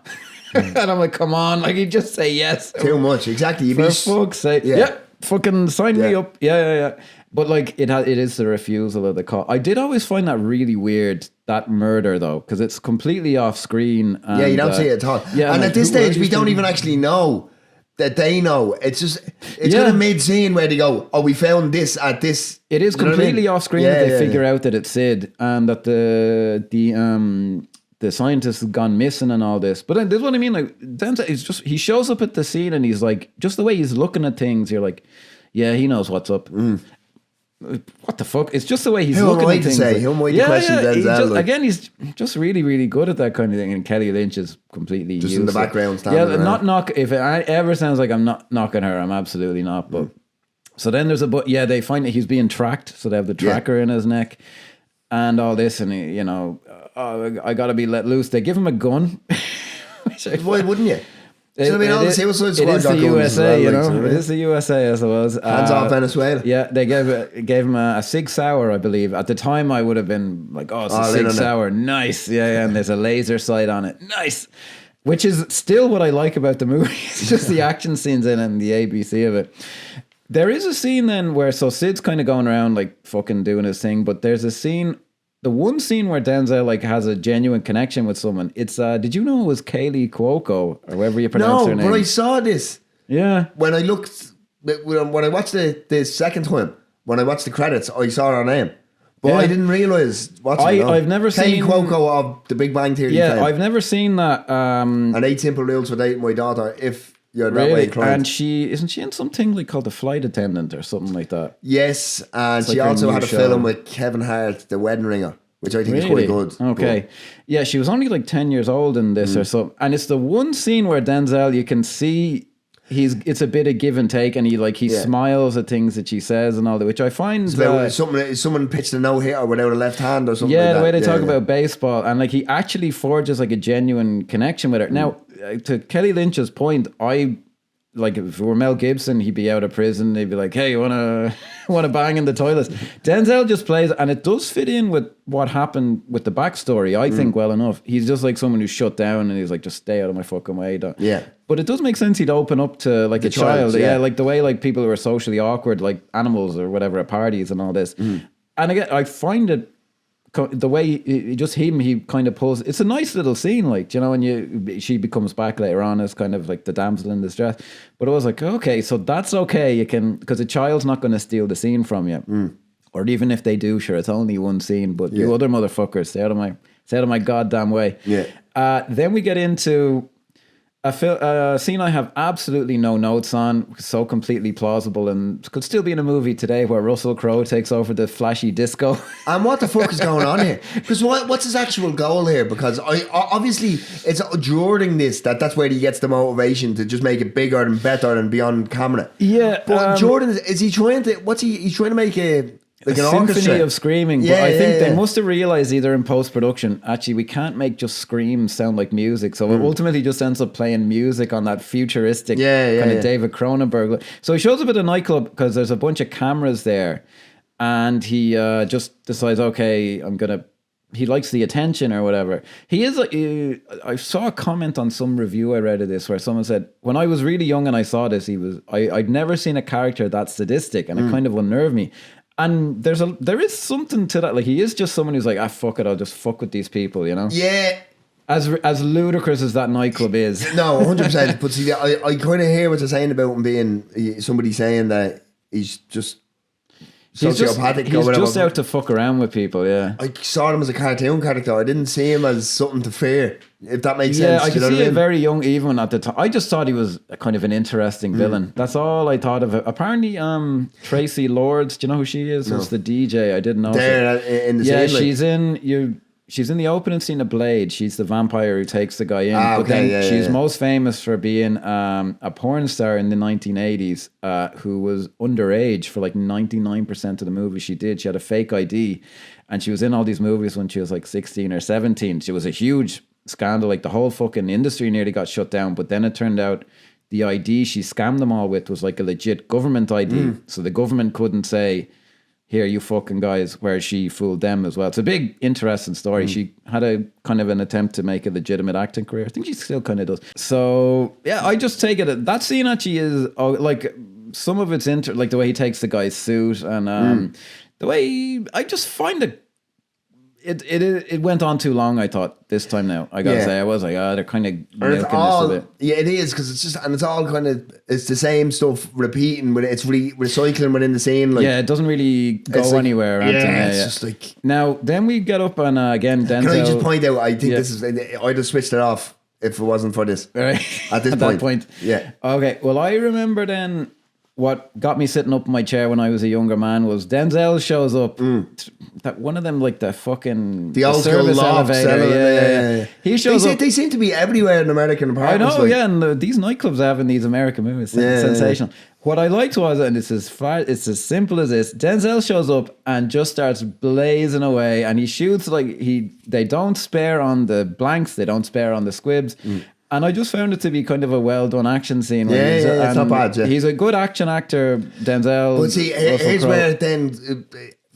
Speaker 2: And I'm like, come on, like you just say yes.
Speaker 1: Too much, exactly.
Speaker 2: For fuck's sake. Yeah, fucking sign me up. Yeah. But like it is the refusal of the call. I did always find that really weird, that murder though, because it's completely off screen. And,
Speaker 1: you don't see it at all.
Speaker 2: Yeah,
Speaker 1: and at this stage, we don't even actually know that they know. It's just, it's kind of mid-scene where they go, oh, we found this at this.
Speaker 2: It is completely off screen that they figure out that it's Sid and that the scientist has gone missing and all this. But then, this is what I mean. Like Denzel, he shows up at the scene and he's like, just the way he's looking at things, you're like, yeah, he knows what's up. What the fuck? It's just the way he's looking at things.
Speaker 1: Who am I to question Denzel?
Speaker 2: Again, he's just really, really good at that kind of thing. And Kelly Lynch is completely
Speaker 1: just
Speaker 2: useless.
Speaker 1: in the background. Standing
Speaker 2: if it ever sounds like I'm not knocking her, I'm absolutely not. But so then there's they find that he's being tracked, so they have the tracker in his neck and all this, and I gotta be let loose. They give him a gun.
Speaker 1: Why wouldn't you? So I mean, all the Suicide Squad
Speaker 2: it is the USA, you know. It is the USA, I suppose.
Speaker 1: Hands off Venezuela.
Speaker 2: Yeah, they gave him a Sig Sauer, I believe. At the time, I would have been like, "Oh, it's a Sig Sauer, nice." Yeah, and there's a laser sight on it, nice. Which is still what I like about the movie. It's just the action scenes in it and the ABC of it. There is a scene then where Sid's kind of going around like fucking doing his thing, but there's a scene the one scene where Denzel like has a genuine connection with someone. It's did you know it was Kaylee Cuoco or whoever you pronounce her name?
Speaker 1: No, but I saw this.
Speaker 2: Yeah.
Speaker 1: When I looked, when I watched the second time, when I watched the credits, I saw her name. But I didn't realise
Speaker 2: I've never seen
Speaker 1: Kaylee Cuoco of The Big Bang Theory.
Speaker 2: Yeah,
Speaker 1: fame.
Speaker 2: I've never seen that.
Speaker 1: And 8 Simple Rules for Dating My Daughter. If you're that way
Speaker 2: Really?
Speaker 1: inclined.
Speaker 2: And isn't she in something like called The Flight Attendant or something like that?
Speaker 1: Yes, and
Speaker 2: It's
Speaker 1: she
Speaker 2: like her
Speaker 1: also
Speaker 2: new
Speaker 1: had a
Speaker 2: show.
Speaker 1: film with Kevin Hart, The Wedding Ringer, which I think is quite good.
Speaker 2: Okay. Yeah, she was only like 10 years old in this or so. And it's the one scene where Denzel, you can see it's a bit of give and take, and he smiles at things that she says and all that, which I find
Speaker 1: someone pitched a no-hitter without a left hand or something.
Speaker 2: Yeah,
Speaker 1: like
Speaker 2: the way
Speaker 1: that.
Speaker 2: they talk about baseball, and like he actually forges like a genuine connection with her. Now, to Kelly Lynch's point, like if it were Mel Gibson, he'd be out of prison. They'd be like, "Hey, you wanna bang in the toilets?" Denzel just plays, and it does fit in with what happened with the backstory. I think well enough. He's just like someone who's shut down, and he's like, "Just stay out of my fucking way."
Speaker 1: Yeah.
Speaker 2: But it does make sense he'd open up to like a child.
Speaker 1: yeah,
Speaker 2: like the way like people who are socially awkward, like animals or whatever at parties and all this. And again, I find it. The way he kind of pulls, it's a nice little scene, like, you know, when she becomes back later on as kind of like the damsel in distress. But I was like, okay, so that's okay. You can, because a child's not going to steal the scene from you, or even if they do, sure, it's only one scene. But you other motherfuckers, stay out of my goddamn way.
Speaker 1: Yeah.
Speaker 2: Then we get into a scene I have absolutely no notes on, so completely plausible, and could still be in a movie today where Russell Crowe takes over the flashy disco.
Speaker 1: And what the fuck is going on here? Because what's his actual goal here? Because obviously it's during this that's where he gets the motivation to just make it bigger and better and beyond camera.
Speaker 2: Yeah,
Speaker 1: but Jordan is he trying to? He's trying to make an
Speaker 2: symphony
Speaker 1: orchestra
Speaker 2: of screaming. But I think they must have realized either in post-production, actually we can't make just screams sound like music, so it ultimately just ends up playing music on that futuristic kind of David Cronenberg. So he shows up at a nightclub because there's a bunch of cameras there, and he just decides, okay, he likes the attention or whatever. He is I saw a comment on some review I read of this where someone said, when I was really young and I saw this, I'd never seen a character that sadistic, and it kind of unnerved me. And there is something to that. Like, he is just someone who's like, fuck it, I'll just fuck with these people, you know?
Speaker 1: Yeah.
Speaker 2: As ludicrous as that nightclub is.
Speaker 1: No, 100%. But see, I kind of hear what you're saying about him being somebody saying that he's just sociopathic.
Speaker 2: He's just out to fuck around with people, yeah.
Speaker 1: I saw him as a cartoon character. I didn't see him as something to fear, if that makes sense.
Speaker 2: Yeah, I can see it very young even at the time. I just thought he was a kind of an interesting villain. That's all I thought of it. Apparently, Tracy Lords, do you know who she is? No. Was the DJ. I didn't know.
Speaker 1: There in the scene,
Speaker 2: she's in the opening scene of Blade. She's the vampire who takes the guy in. She's most famous for being a porn star in the 1980s who was underage for like 99% of the movies she did. She had a fake ID, and she was in all these movies when she was like 16 or 17. She was a huge scandal. Like, the whole fucking industry nearly got shut down. But then it turned out the ID she scammed them all with was like a legit government ID. So the government couldn't say, here, you fucking guys, where she fooled them as well. It's a big, interesting story. She had a kind of an attempt to make a legitimate acting career. I think she still kind of does. So, yeah, I just take it. That scene actually is, like, some of it's like the way he takes the guy's suit and the way I just find it went on too long, I thought, this time now. I gotta say, I was like, they're kind of milking this a bit.
Speaker 1: Yeah, it is, because it's all kind of, it's the same stuff repeating, but it's recycling within the scene. Like,
Speaker 2: yeah, it doesn't really go anywhere.
Speaker 1: It's just like...
Speaker 2: Now, then we get up and again, Denzel...
Speaker 1: Can I just point out, I think this is... I'd have switched it off if it wasn't for this.
Speaker 2: Right.
Speaker 1: At this
Speaker 2: that point.
Speaker 1: Yeah.
Speaker 2: Okay, well, I remember then... What got me sitting up in my chair when I was a younger man was Denzel shows up. That one of them, like the
Speaker 1: old
Speaker 2: service
Speaker 1: school
Speaker 2: elevator. Yeah. He shows up.
Speaker 1: They seem to be everywhere in American apartments.
Speaker 2: I know, and these nightclubs have in these American movies, sensational. What I liked was, and it's as simple as this: Denzel shows up and just starts blazing away, and he shoots like they don't spare on the blanks, they don't spare on the squibs. And I just found it to be kind of a well done action scene.
Speaker 1: It's not bad. Yeah.
Speaker 2: He's a good action actor, Denzel.
Speaker 1: But see, here's where it then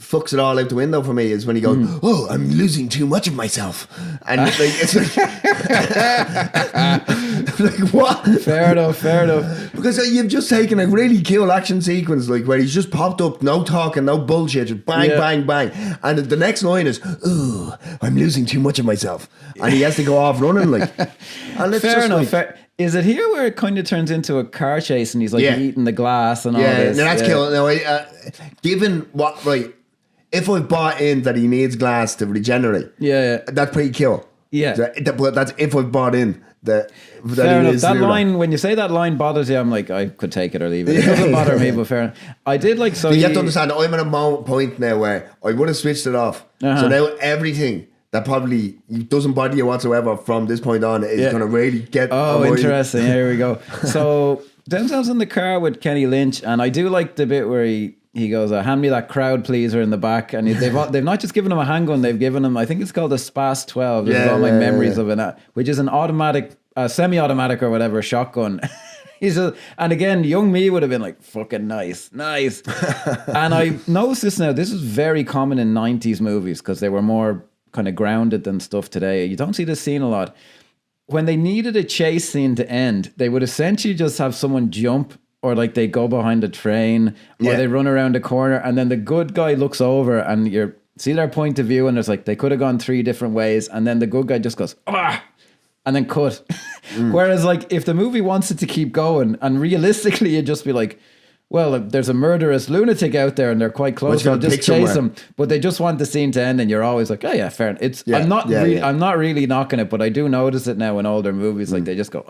Speaker 1: fucks it all out the window for me, is when he goes, "Oh, I'm losing too much of myself," and like, it's like, Like, what?
Speaker 2: Fair enough.
Speaker 1: Because you've just taken a really cool action sequence, like where he's just popped up, no talking, no bullshit, just bang, bang, bang. And the next line is, "Ooh, I'm losing too much of myself," and he has to go off running. Like, and it's
Speaker 2: Fair
Speaker 1: just
Speaker 2: enough. Is it here where it kind of turns into a car chase and he's like eating the glass and all this?
Speaker 1: Yeah, that's cool. Now, given what, right, if I bought in that he needs glass to regenerate, that's pretty cool.
Speaker 2: Yeah,
Speaker 1: but that's if I bought in that.
Speaker 2: Fair enough. That line, when you say that line bothers you, I'm like, I could take it or leave it. It doesn't bother me, but fair enough. I did like so.
Speaker 1: You have to understand. I'm at a point now where I would have switched it off. So now everything that probably doesn't bother you whatsoever from this point on is going to really get.
Speaker 2: Oh, interesting. Here we go. So Denzel's in the car with Kenny Lynch, and I do like the bit where he goes, hand me that crowd pleaser in the back. And they've not just given him a handgun, they've given him, I think it's called a Spas 12. This is all my memories of it, which is an automatic, semi-automatic or whatever, shotgun. And again, young me would have been like, fucking nice. And I noticed this now, this is very common in 90s movies because they were more kind of grounded than stuff today. You don't see this scene a lot. When they needed a chase scene to end, they would essentially just have someone jump, or like they go behind a train, or they run around a corner, and then the good guy looks over and you see their point of view, and there's like, they could have gone 3 different ways, and then the good guy just goes, and then cut. Whereas like if the movie wants it to keep going, and realistically you'd just be like, well, there's a murderous lunatic out there and they're quite close, I'll just chase him. But they just want the scene to end, and you're always like, oh yeah, fair enough. I'm not really knocking it, but I do notice it now in older movies, like they just go,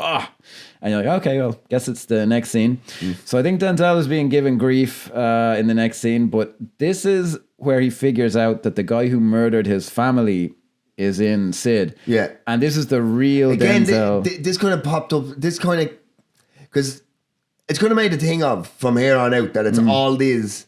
Speaker 2: and you're like, okay, well, guess it's the next scene. So I think Denzel is being given grief in the next scene, but this is where he figures out that the guy who murdered his family is in Sid. Yeah. And this is the real Denzel.
Speaker 1: This kind of popped up, because it's going to make a thing of from here on out that it's all these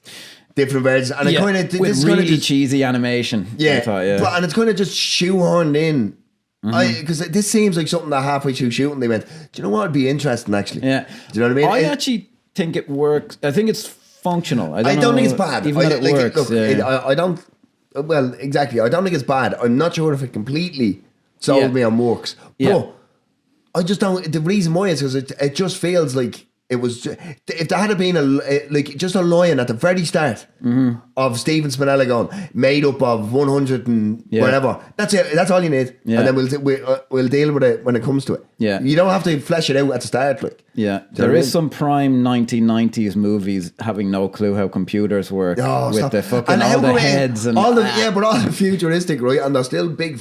Speaker 1: different versions, and it kind of
Speaker 2: with really cheesy animation.
Speaker 1: And it's kind of just shoehorned in. Because this seems like something that halfway through shooting they went, do you know what would be interesting actually? Yeah, do you know what I mean?
Speaker 2: I actually think it works. I think it's functional.
Speaker 1: I don't think it's bad.
Speaker 2: Even that it works.
Speaker 1: I don't. Well, exactly. I don't think it's bad. I'm not sure if it completely sold me on works. But I just don't. The reason why is because it just feels like. It was if there had been just a line at the very start of Steven Spinella going made up of 100 and whatever. That's it. That's all you need, and then we'll deal with it when it comes to it. Yeah, you don't have to flesh it out at the start. Like
Speaker 2: there is some prime 1990s movies having no clue how computers work with the fucking all the heads and
Speaker 1: all the but all the futuristic, right? And they're still big.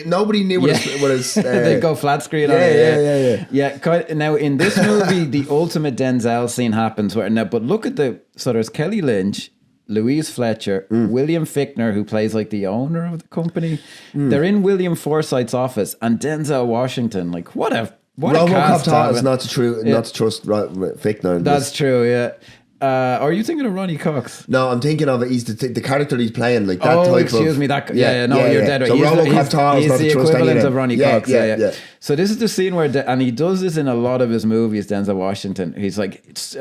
Speaker 1: Nobody knew what it's
Speaker 2: they go flat screen on it. Yeah. Now in this movie, the ultimate Denzel scene happens but look at so there's Kelly Lynch, Louise Fletcher, William Fichtner, who plays like the owner of the company. They're in William Forsythe's office, and Denzel Washington, like what a cast.
Speaker 1: Taught us not to trust Fichtner.
Speaker 2: That's true. Yeah. Are you thinking of Ronnie Cox?
Speaker 1: No, I'm thinking of he's the character he's playing, like that type of...
Speaker 2: excuse me, that... you're dead right. So he's the equivalent of Ronnie Cox. Yeah. So this is the scene where... and he does this in a lot of his movies, Denzel Washington. He's like, it's...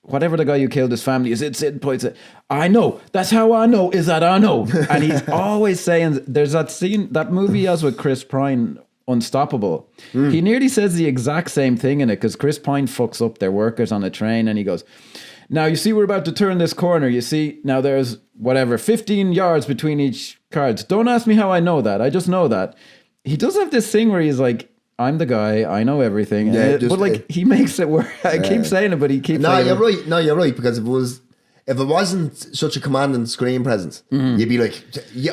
Speaker 2: whatever the guy who killed his family is, Sid points it. I know. That's how I know. Is that I know. And he's always saying... There's that scene, that movie he has with Chris Pine... Unstoppable. He nearly says the exact same thing in it, because Chris Pine fucks up their workers on a train, and he goes... Now, you see, we're about to turn this corner. You see, now there's 15 yards between each cards. Don't ask me how I know that. I just know that. He does have this thing where he's like, I'm the guy. I know everything. But like, he makes it work. I keep saying it, but he keeps saying
Speaker 1: you're right. No, you're right. Because if it wasn't such a commanding screen presence, you'd be like,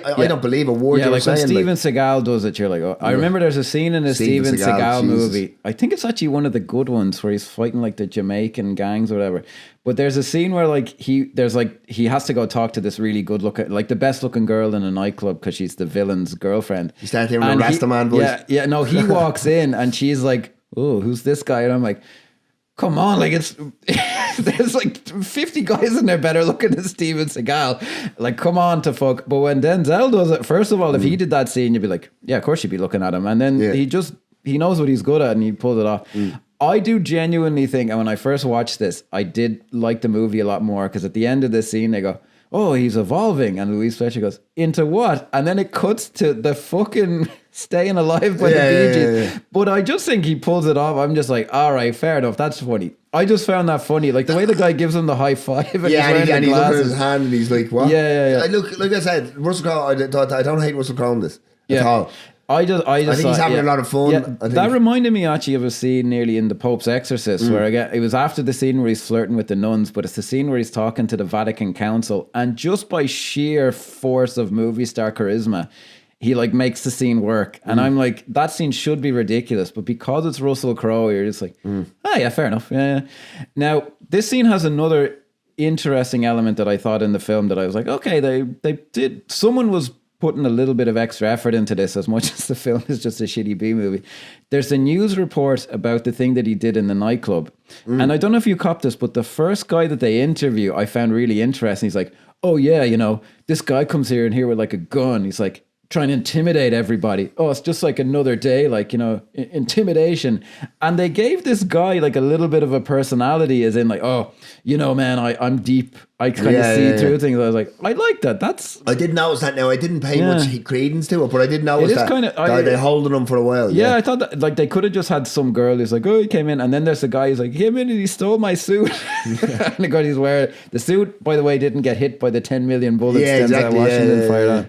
Speaker 1: I don't believe a word you're saying.
Speaker 2: When Steven Seagal does it, you're like, oh. I remember there's a scene in a Steven Seagal movie. I think it's actually one of the good ones where he's fighting like the Jamaican gangs or whatever. But there's a scene where like he has to go talk to this really good looking, like the best looking girl in a nightclub because she's the villain's girlfriend.
Speaker 1: You start hearing a Rastaman voice.
Speaker 2: No, he walks in and she's like, oh, who's this guy? And I'm like, come on, like it's there's like 50 guys in there better looking than Steven Seagal. Like, come on to fuck. But when Denzel does it, first of all, if he did that scene, you'd be like, yeah, of course you'd be looking at him. And then he knows what he's good at and he pulls it off. I do genuinely think, and when I first watched this, I did like the movie a lot more, because at the end of the scene they go, oh, he's evolving, and Louise Fletcher goes, into what? And then it cuts to the fucking Staying Alive by the Bee Gees. But I just think he pulls it off. I'm just like, all right, fair enough. That's funny. I just found that funny. Like the way the guy gives him the high five and he's wearing the
Speaker 1: and he's looking at
Speaker 2: glasses.
Speaker 1: his hand and he's like, what?
Speaker 2: Yeah.
Speaker 1: Look, like I said, Russell Crowe, I don't hate Russell Crowe in this at all.
Speaker 2: I think
Speaker 1: he's having a lot of fun.
Speaker 2: Yeah, that reminded me actually of a scene nearly in The Pope's Exorcist where it was after the scene where he's flirting with the nuns, but it's the scene where he's talking to the Vatican Council, and just by sheer force of movie star charisma, he like makes the scene work. And I'm like, that scene should be ridiculous, but because it's Russell Crowe, you're just like, oh yeah, fair enough. Yeah. Now, this scene has another interesting element that I thought in the film that I was like, okay, they did, someone was putting a little bit of extra effort into this as much as the film is just a shitty B movie. There's a news report about the thing that he did in the nightclub. And I don't know if you copped this, but the first guy that they interview, I found really interesting. He's like, oh yeah, this guy comes here with like a gun. He's like, trying to intimidate everybody. Oh, it's just like another day, like, intimidation. And they gave this guy like a little bit of a personality, as in like, oh, man, I'm deep. I kind of see through things. I was like, I like that. I did notice that now. I didn't pay much credence to it, but I did notice that they holding him for a while. Yeah, I thought that like they could have just had some girl who's like, oh, he came in. And then there's a guy who's like, he came in and he stole my suit. And the guy he's wearing, the suit, by the way, didn't get hit by the 10 million bullets Denzel Washington fired on.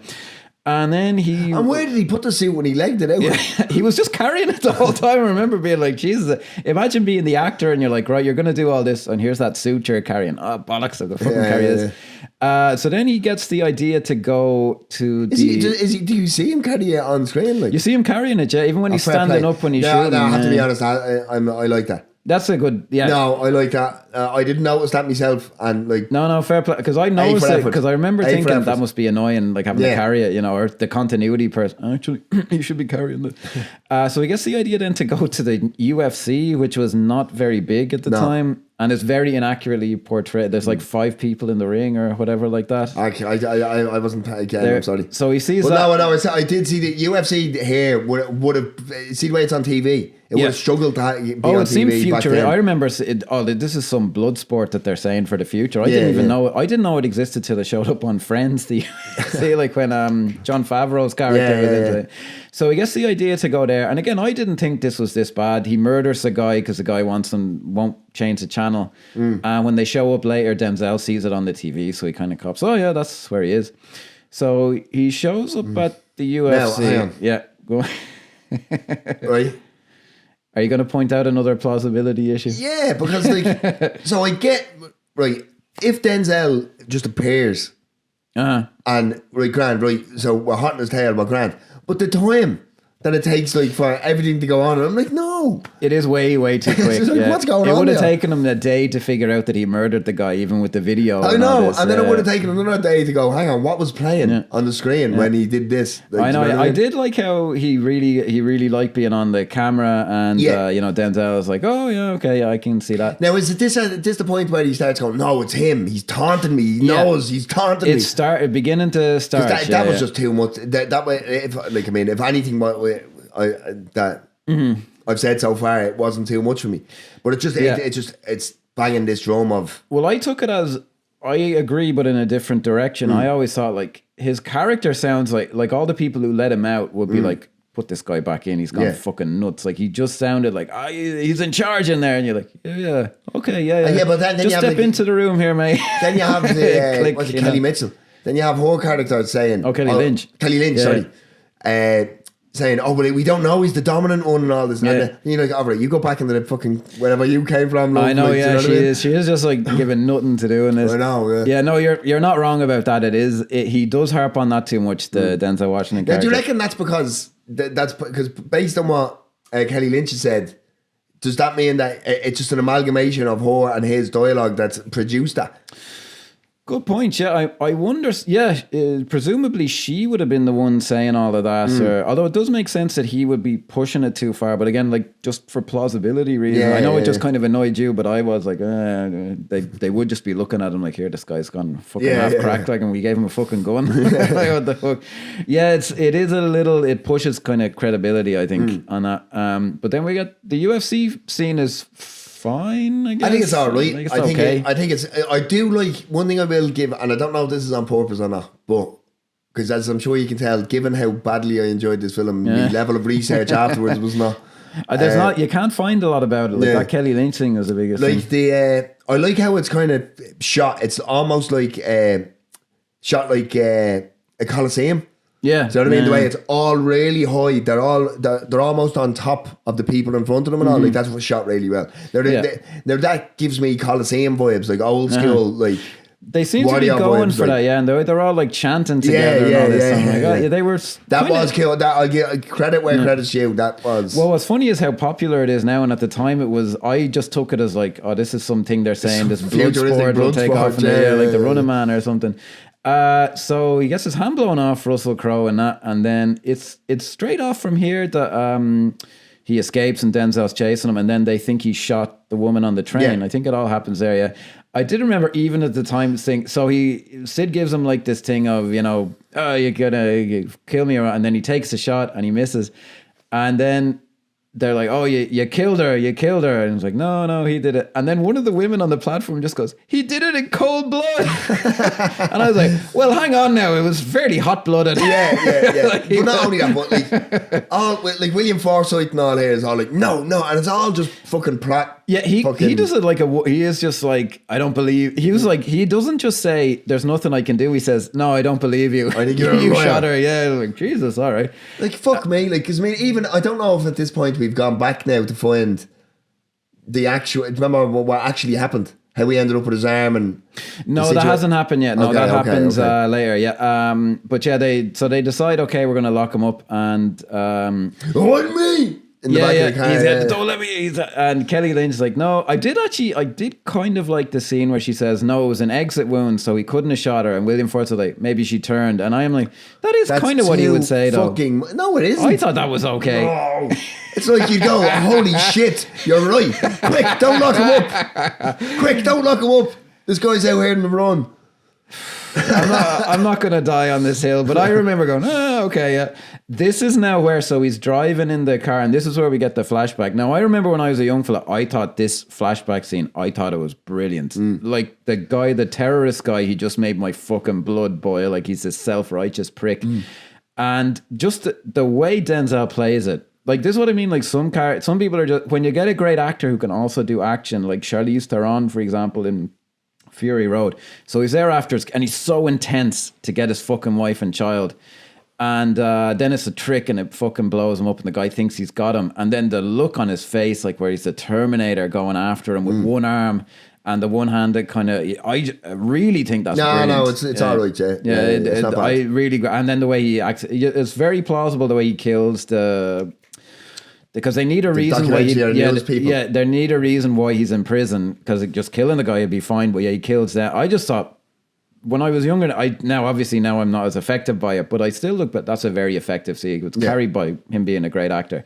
Speaker 2: And then
Speaker 1: And where did he put the suit when he legged it out?
Speaker 2: Yeah, he was just carrying it the whole time. I remember being like, Jesus, imagine being the actor and you're like, right, you're going to do all this and here's that suit you're carrying. Oh, bollocks, I'm going to fucking carry this. So then he gets the idea to go to
Speaker 1: do you see him carry it on screen? Like?
Speaker 2: You see him carrying it, yeah, even when he's standing up when he's shooting.
Speaker 1: No, I have to be honest, I like that.
Speaker 2: That's a good,
Speaker 1: No, I like that. I didn't notice that myself, and like
Speaker 2: no, fair play. Because I noticed it because I remember thinking that must be annoying, like having to carry it, or the continuity person. Actually, you should be carrying it. So he gets the idea then to go to the UFC, which was not very big at the time, and it's very inaccurately portrayed. There's like 5 people in the ring or whatever like that.
Speaker 1: I wasn't again. I'm sorry.
Speaker 2: So he sees that.
Speaker 1: No, I did see the UFC here. Would have see the way it's on TV. It would have struggled to be on TV.
Speaker 2: It seemed future. I remember this is some blood sport that they're saying for the future. I didn't even know. I didn't know it existed till it showed up on Friends. See, like when John Favreau's character was into it. So he gets the idea to go there. And again, I didn't think this was this bad. He murders a guy because the guy won't change the channel. And when they show up later, Denzel sees it on the TV. So he kind of cops, oh yeah, that's where he is. So he shows up at the UFC.
Speaker 1: Now, hang on.
Speaker 2: Yeah, go
Speaker 1: Right.
Speaker 2: Are you going to point out another plausibility issue?
Speaker 1: Yeah, because like, so I get, right, if Denzel just appears and, right, grand, right, so we're hot in his tail, we're grand. But the time that it takes like for everything to go on, and I'm like, no.
Speaker 2: It is way too quick.
Speaker 1: Like, what's going on?
Speaker 2: It would have taken him a day to figure out that he murdered the guy, even with the video.
Speaker 1: I know, and then it would have taken another day to go, hang on, what was playing on the screen when he did this? Like,
Speaker 2: I know. I did like how he really liked being on the camera, and Denzel was like, oh yeah, okay, I can see that.
Speaker 1: Now is this the point where he starts going, no, it's him. He's taunting me. He knows he's taunting me.
Speaker 2: It beginning to start.
Speaker 1: That was just too much. That way, if anything, I've said so far, it wasn't too much for me. But it's banging this drum of.
Speaker 2: Well, I took it as, I agree, but in a different direction. I always thought like his character sounds like all the people who let him out would be like, put this guy back in. He's gone fucking nuts. Like he just sounded like he's in charge in there, and you're like, okay,
Speaker 1: but then
Speaker 2: just
Speaker 1: you have
Speaker 2: step into the room here, mate.
Speaker 1: Then you have Kelly Mitchell. Then you have her character saying,
Speaker 2: Kelly Lynch,
Speaker 1: sorry. Saying, oh, well, we don't know, he's the dominant one and all this. And then you're like, all right, you go back into the fucking wherever you came from.
Speaker 2: I know, she is. She is just like giving nothing to do in this.
Speaker 1: I know,
Speaker 2: yeah. No, you're not wrong about that. He does harp on that too much, the Denzel Washington character.
Speaker 1: Do you reckon that's because based on what Kelly Lynch said, does that mean that it's just an amalgamation of her and his dialogue that's produced that?
Speaker 2: Good point. Yeah, I wonder. Yeah, presumably she would have been the one saying all of that. Although it does make sense that he would be pushing it too far. But again, like just for plausibility reasons, I know it just kind of annoyed you, but I was like, they would just be looking at him like, here, this guy's gone fucking half cracked, like, and we gave him a fucking gun. Like, what the fuck? Yeah, it is a little. It pushes kind of credibility, I think, on that. But then we got the UFC scene is fine, I guess.
Speaker 1: I think it's all right.
Speaker 2: I think
Speaker 1: I do like one thing I will give, and I don't know if this is on purpose or not, but because as I'm sure you can tell, given how badly I enjoyed this film, the level of research afterwards was not.
Speaker 2: There's not. You can't find a lot about it. Like that Kelly Lynch thing was the biggest.
Speaker 1: Like
Speaker 2: thing.
Speaker 1: I like how it's kind of shot. It's almost like shot like a Coliseum.
Speaker 2: Yeah,
Speaker 1: do you know what I mean? The way it's all really high, they're almost on top of the people in front of them and all. Like that's what's shot really well. That gives me Coliseum vibes, like old school, like.
Speaker 2: They seem to be going for that, and they're all like chanting together and all this. They were.
Speaker 1: That was cool. That I give credit where credit's due. That was.
Speaker 2: Well, what's funny is how popular it is now, and at the time it was. I just took it as like, oh, this is something they're saying. This blood sport will take off, like the Running Man or something. So he gets his hand blown off, Russell Crowe, and that, and then it's straight off from here that he escapes and Denzel's chasing him, and then they think he shot the woman on the train. I think it all happens there. Yeah, I did remember even at the time saying. So Sid gives him like this thing of oh, you're gonna kill me, and then he takes a shot and he misses, and then. They're like, oh, you killed her, and it's like, no, he did it. And then one of the women on the platform just goes, he did it in cold blood. And I was like, well, hang on now, it was fairly hot blooded.
Speaker 1: Yeah. Like, but not only that, but like William Forsythe and all here is all like, no, and it's all just fucking plot.
Speaker 2: Yeah, he does it like he is just like, I don't believe. He was like, he doesn't just say, there's nothing I can do. He says, no, I don't believe you.
Speaker 1: I think
Speaker 2: you shot her. Yeah, like, Jesus, all right.
Speaker 1: Like, fuck me. Like, because I mean, even, I don't know if at this point we've gone back now to find the actual, remember what actually happened? How we ended up with his arm and...
Speaker 2: No, that hasn't happened yet. No, that happens later, yeah. But yeah, they decide, okay, we're going to lock him up and...
Speaker 1: What me? In the back of the car,
Speaker 2: don't let me. And Kelly Lynch's like, no, I did kind of like the scene where she says, no, it was an exit wound, so he couldn't have shot her. And William Forsythe like, maybe she turned. And I am like, that's kind of what he would say, though.
Speaker 1: No, it isn't.
Speaker 2: I thought that was okay.
Speaker 1: Oh, it's like you'd go, holy shit, you're right. Quick, don't lock him up. This guy's out here in the run.
Speaker 2: I'm not going to die on this hill, but I remember going, okay, yeah. This is now where, so he's driving in the car, and this is where we get the flashback. Now, I remember when I was a young fella, I thought this flashback scene, I thought it was brilliant. Like, the guy, the terrorist guy, he just made my fucking blood boil, like he's this self-righteous prick. And just the way Denzel plays it, like, this is what I mean, like, some people are just, when you get a great actor who can also do action, like Charlize Theron, for example, in Fury Road. So he's there after, and he's so intense to get his fucking wife and child. And then it's a trick and it fucking blows him up and the guy thinks he's got him. And then the look on his face, like where he's the Terminator going after him with one arm and the one-handed kind of... I really think that's brilliant.
Speaker 1: No, it's all right, yeah.
Speaker 2: Yeah, it's not bad. I really... And then the way he acts... It's very plausible the way he kills the... Because they need a reason why they need a reason why he's in prison, because just killing the guy would be fine, but yeah, he kills that. I just thought when I was younger, now I'm not as affected by it, but I still look, but that's a very effective scene. It's carried by him being a great actor.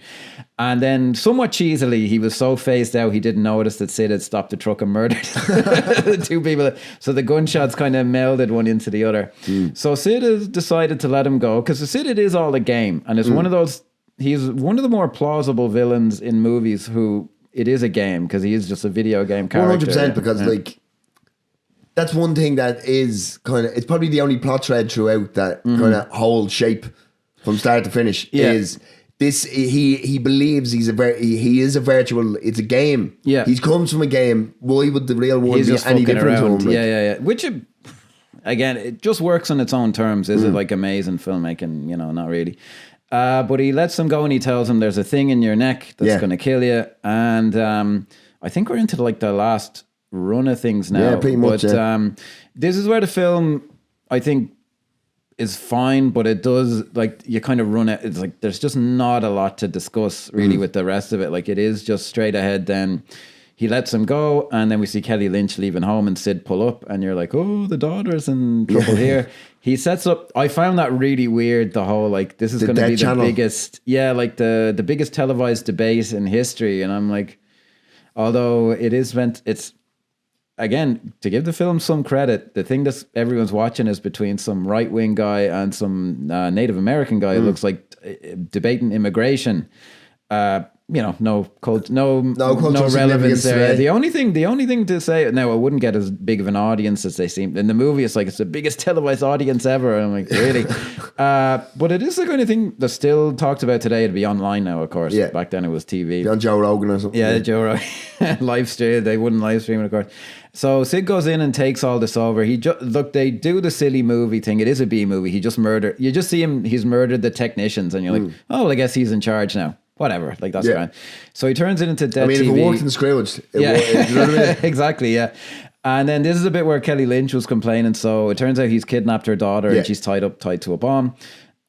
Speaker 2: And then somewhat cheesily, he was so phased out, he didn't notice that Sid had stopped the truck and murdered the two people. So the gunshots kind of melded one into the other. So Sid has decided to let him go, because Sid, it is all a game. And it's one of those, he's one of the more plausible villains in movies who it is a game, because he is just a video game character.
Speaker 1: 100%, because like that's one thing that is kind of, it's probably the only plot thread throughout that kind of whole shape from start to finish is this. He believes he is a virtual. It's a game. Yeah, he comes from a game. Why would the real one be any different to him? Like,
Speaker 2: yeah. Which again, it just works on its own terms. Is it like amazing filmmaking? Not really. But he lets him go and he tells him there's a thing in your neck that's going to kill you. And I think we're into like the last run of things now.
Speaker 1: Yeah, pretty much.
Speaker 2: But this is where the film, I think, is fine, but it does, like, you kind of run it. It's like there's just not a lot to discuss really with the rest of it. Like, it is just straight ahead. Then he lets him go, and then we see Kelly Lynch leaving home and Sid pull up, and you're like, oh, the daughter's in trouble here. He sets up, I found that really weird, the whole, like, this is going to be the biggest, like the biggest televised debate in history. And I'm like, although it's, again, to give the film some credit, the thing that everyone's watching is between some right-wing guy and some Native American guy. It looks like debating immigration. no cult, no
Speaker 1: cultural
Speaker 2: relevance
Speaker 1: significance
Speaker 2: there.
Speaker 1: today.
Speaker 2: The only thing to say now, it wouldn't get as big of an audience as they seem in the movie. It's like it's the biggest televised audience ever. And I'm like, really? But it is the kind of thing that's still talked about today. It'd be online now, of course.
Speaker 1: Yeah.
Speaker 2: Back then it was TV.
Speaker 1: Be on Joe Rogan or something.
Speaker 2: Yeah, Joe Rogan live stream. They wouldn't live stream it, of course. So Sid goes in and takes all this over. Look, they do the silly movie thing. It is a B movie. He just murdered. You just see him. He's murdered the technicians, and you're like, oh, well, I guess he's in charge now. Whatever, like that's grand. So he turns it into dead TV.
Speaker 1: if it worked in Scrooge, you know what I mean?
Speaker 2: Exactly, yeah. And then this is a bit where Kelly Lynch was complaining. So it turns out he's kidnapped her daughter and she's tied to a bomb.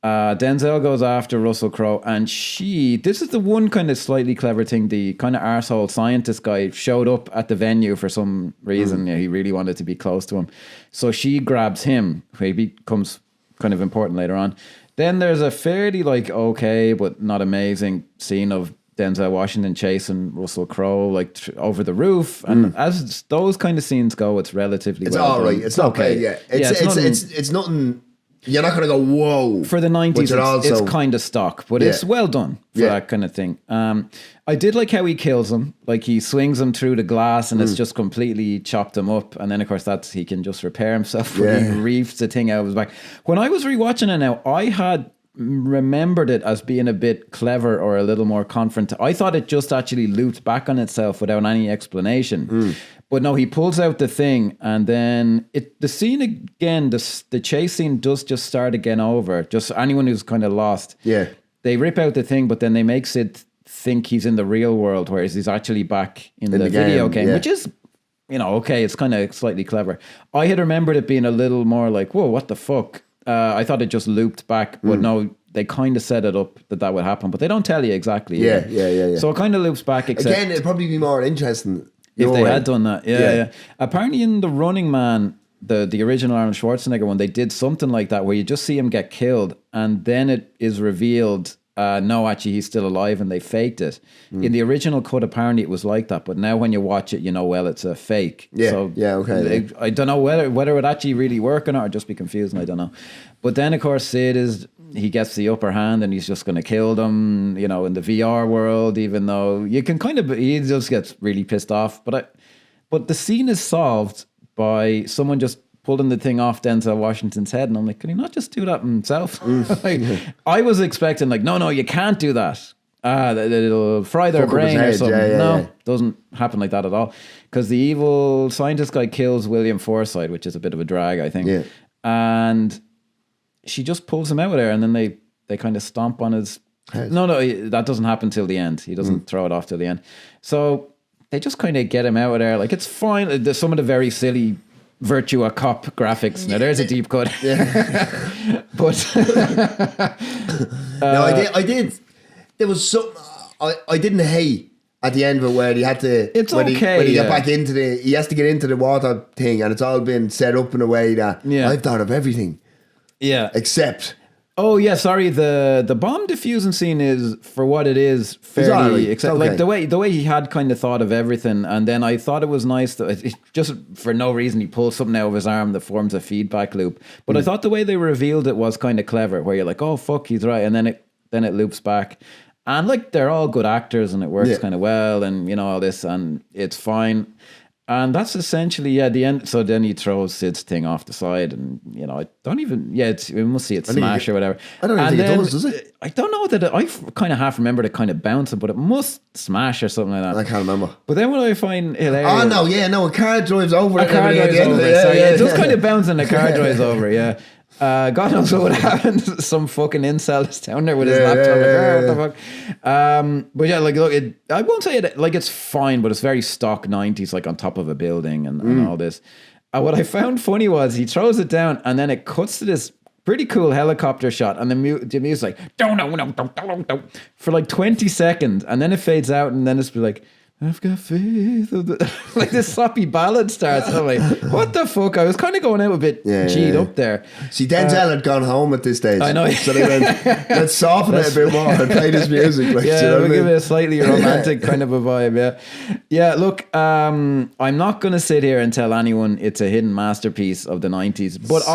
Speaker 2: Denzel goes after Russell Crowe, and this is the one kind of slightly clever thing. The kind of arsehole scientist guy showed up at the venue for some reason. Yeah, he really wanted to be close to him. So she grabs him, who becomes kind of important later on. Then there's a fairly okay but not amazing scene of Denzel Washington chasing Russell Crowe over the roof, and as those kind of scenes go, it's relatively well
Speaker 1: all right.
Speaker 2: done.
Speaker 1: It's okay. Yeah, it's nothing. You're not gonna go whoa
Speaker 2: for the 90s. It's kind of stock, but it's well done for that kind of thing. I did like how he kills him. Like he swings him through the glass, and it's just completely chopped him up. And then of course he can just repair himself when he reefs the thing out of his back. When I was rewatching it now, I had remembered it as being a bit clever or a little more confrontational. I thought it just actually looped back on itself without any explanation. But no, he pulls out the thing, and then the scene again, the chase scene does just start again over. Just anyone who's kind of lost. Yeah. They rip out the thing, but then they make Sid think he's in the real world, whereas he's actually back in the video game, which is, okay, it's kind of slightly clever. I had remembered it being a little more like, whoa, what the fuck? I thought it just looped back, but no, they kind of set it up that would happen, but they don't tell you exactly. Yeah. So it kind of loops back, except...
Speaker 1: Again, it'd probably be more interesting
Speaker 2: if they had done that. Yeah. Apparently in The Running Man, the original Arnold Schwarzenegger one, they did something like that where you just see him get killed, and then it is revealed, no, actually he's still alive, and they faked it. In the original cut, apparently it was like that, but now when you watch it, well, it's a fake. Okay. I don't know whether it actually really work or not, or just be confusing, I don't know. But then of course Sid he gets the upper hand, and he's just going to kill them, in the VR world, even though you can he just gets really pissed off. But the scene is solved by someone just pulling the thing off Denzel Washington's head, and I'm like, can he not just do that himself? I was expecting no, you can't do that. It'll fry their brain or something. Doesn't happen like that at all. Because the evil scientist guy kills William Forsythe, which is a bit of a drag, I think. Yeah. And she just pulls him out of there, and then they kind of stomp on his head. No, that doesn't happen till the end. He doesn't throw it off till the end. So they just kind of get him out of there. Like, it's fine. There's some of the very silly Virtua Cop graphics. Now there's a deep cut. But
Speaker 1: no, I did. There was some. I didn't hate at the end of it where he had to.
Speaker 2: It's
Speaker 1: when
Speaker 2: okay.
Speaker 1: When he got back into he has to get into the water thing, and it's all been set up in a way that I've thought of everything. Yeah. Except.
Speaker 2: Oh yeah, sorry. The bomb diffusing scene is, for what it is, fairly. Except like the way he had kind of thought of everything, and then I thought it was nice that it just for no reason he pulls something out of his arm that forms a feedback loop. But I thought the way they revealed it was kind of clever, where you're like, oh fuck, he's right, and then it loops back, and like they're all good actors, and it works kind of well, and all this, and it's fine. And that's essentially, the end. So then he throws Sid's thing off the side, and, I don't even, we must see it smash or whatever.
Speaker 1: I don't even think it does it?
Speaker 2: I don't know that I kind of half remembered it kind of bouncing, but it must smash or something like that.
Speaker 1: I can't remember.
Speaker 2: But then what I find hilarious.
Speaker 1: Oh, no, a car drives over it.
Speaker 2: It does kind of bounce and the car drives over, yeah. God knows what would happen. Some fucking incel is down there with his laptop. What the fuck? But yeah, look, I won't say it like it's fine, but it's very stock 90s, like on top of a building and all this. What I found funny was he throws it down, and then it cuts to this pretty cool helicopter shot, and the music's like don't for like 20 seconds, and then it fades out, and then it's like, I've got faith. Like this sloppy ballad starts. And I'm like, what the fuck? I was kind of going out a bit G'd up there.
Speaker 1: See, Denzel had gone home at this stage.
Speaker 2: I know.
Speaker 1: So they went, let's soften it a bit more and play this music. Like,
Speaker 2: we'll give it a slightly romantic kind of a vibe. Yeah, look, I'm not going to sit here and tell anyone it's a hidden masterpiece of the 90s. But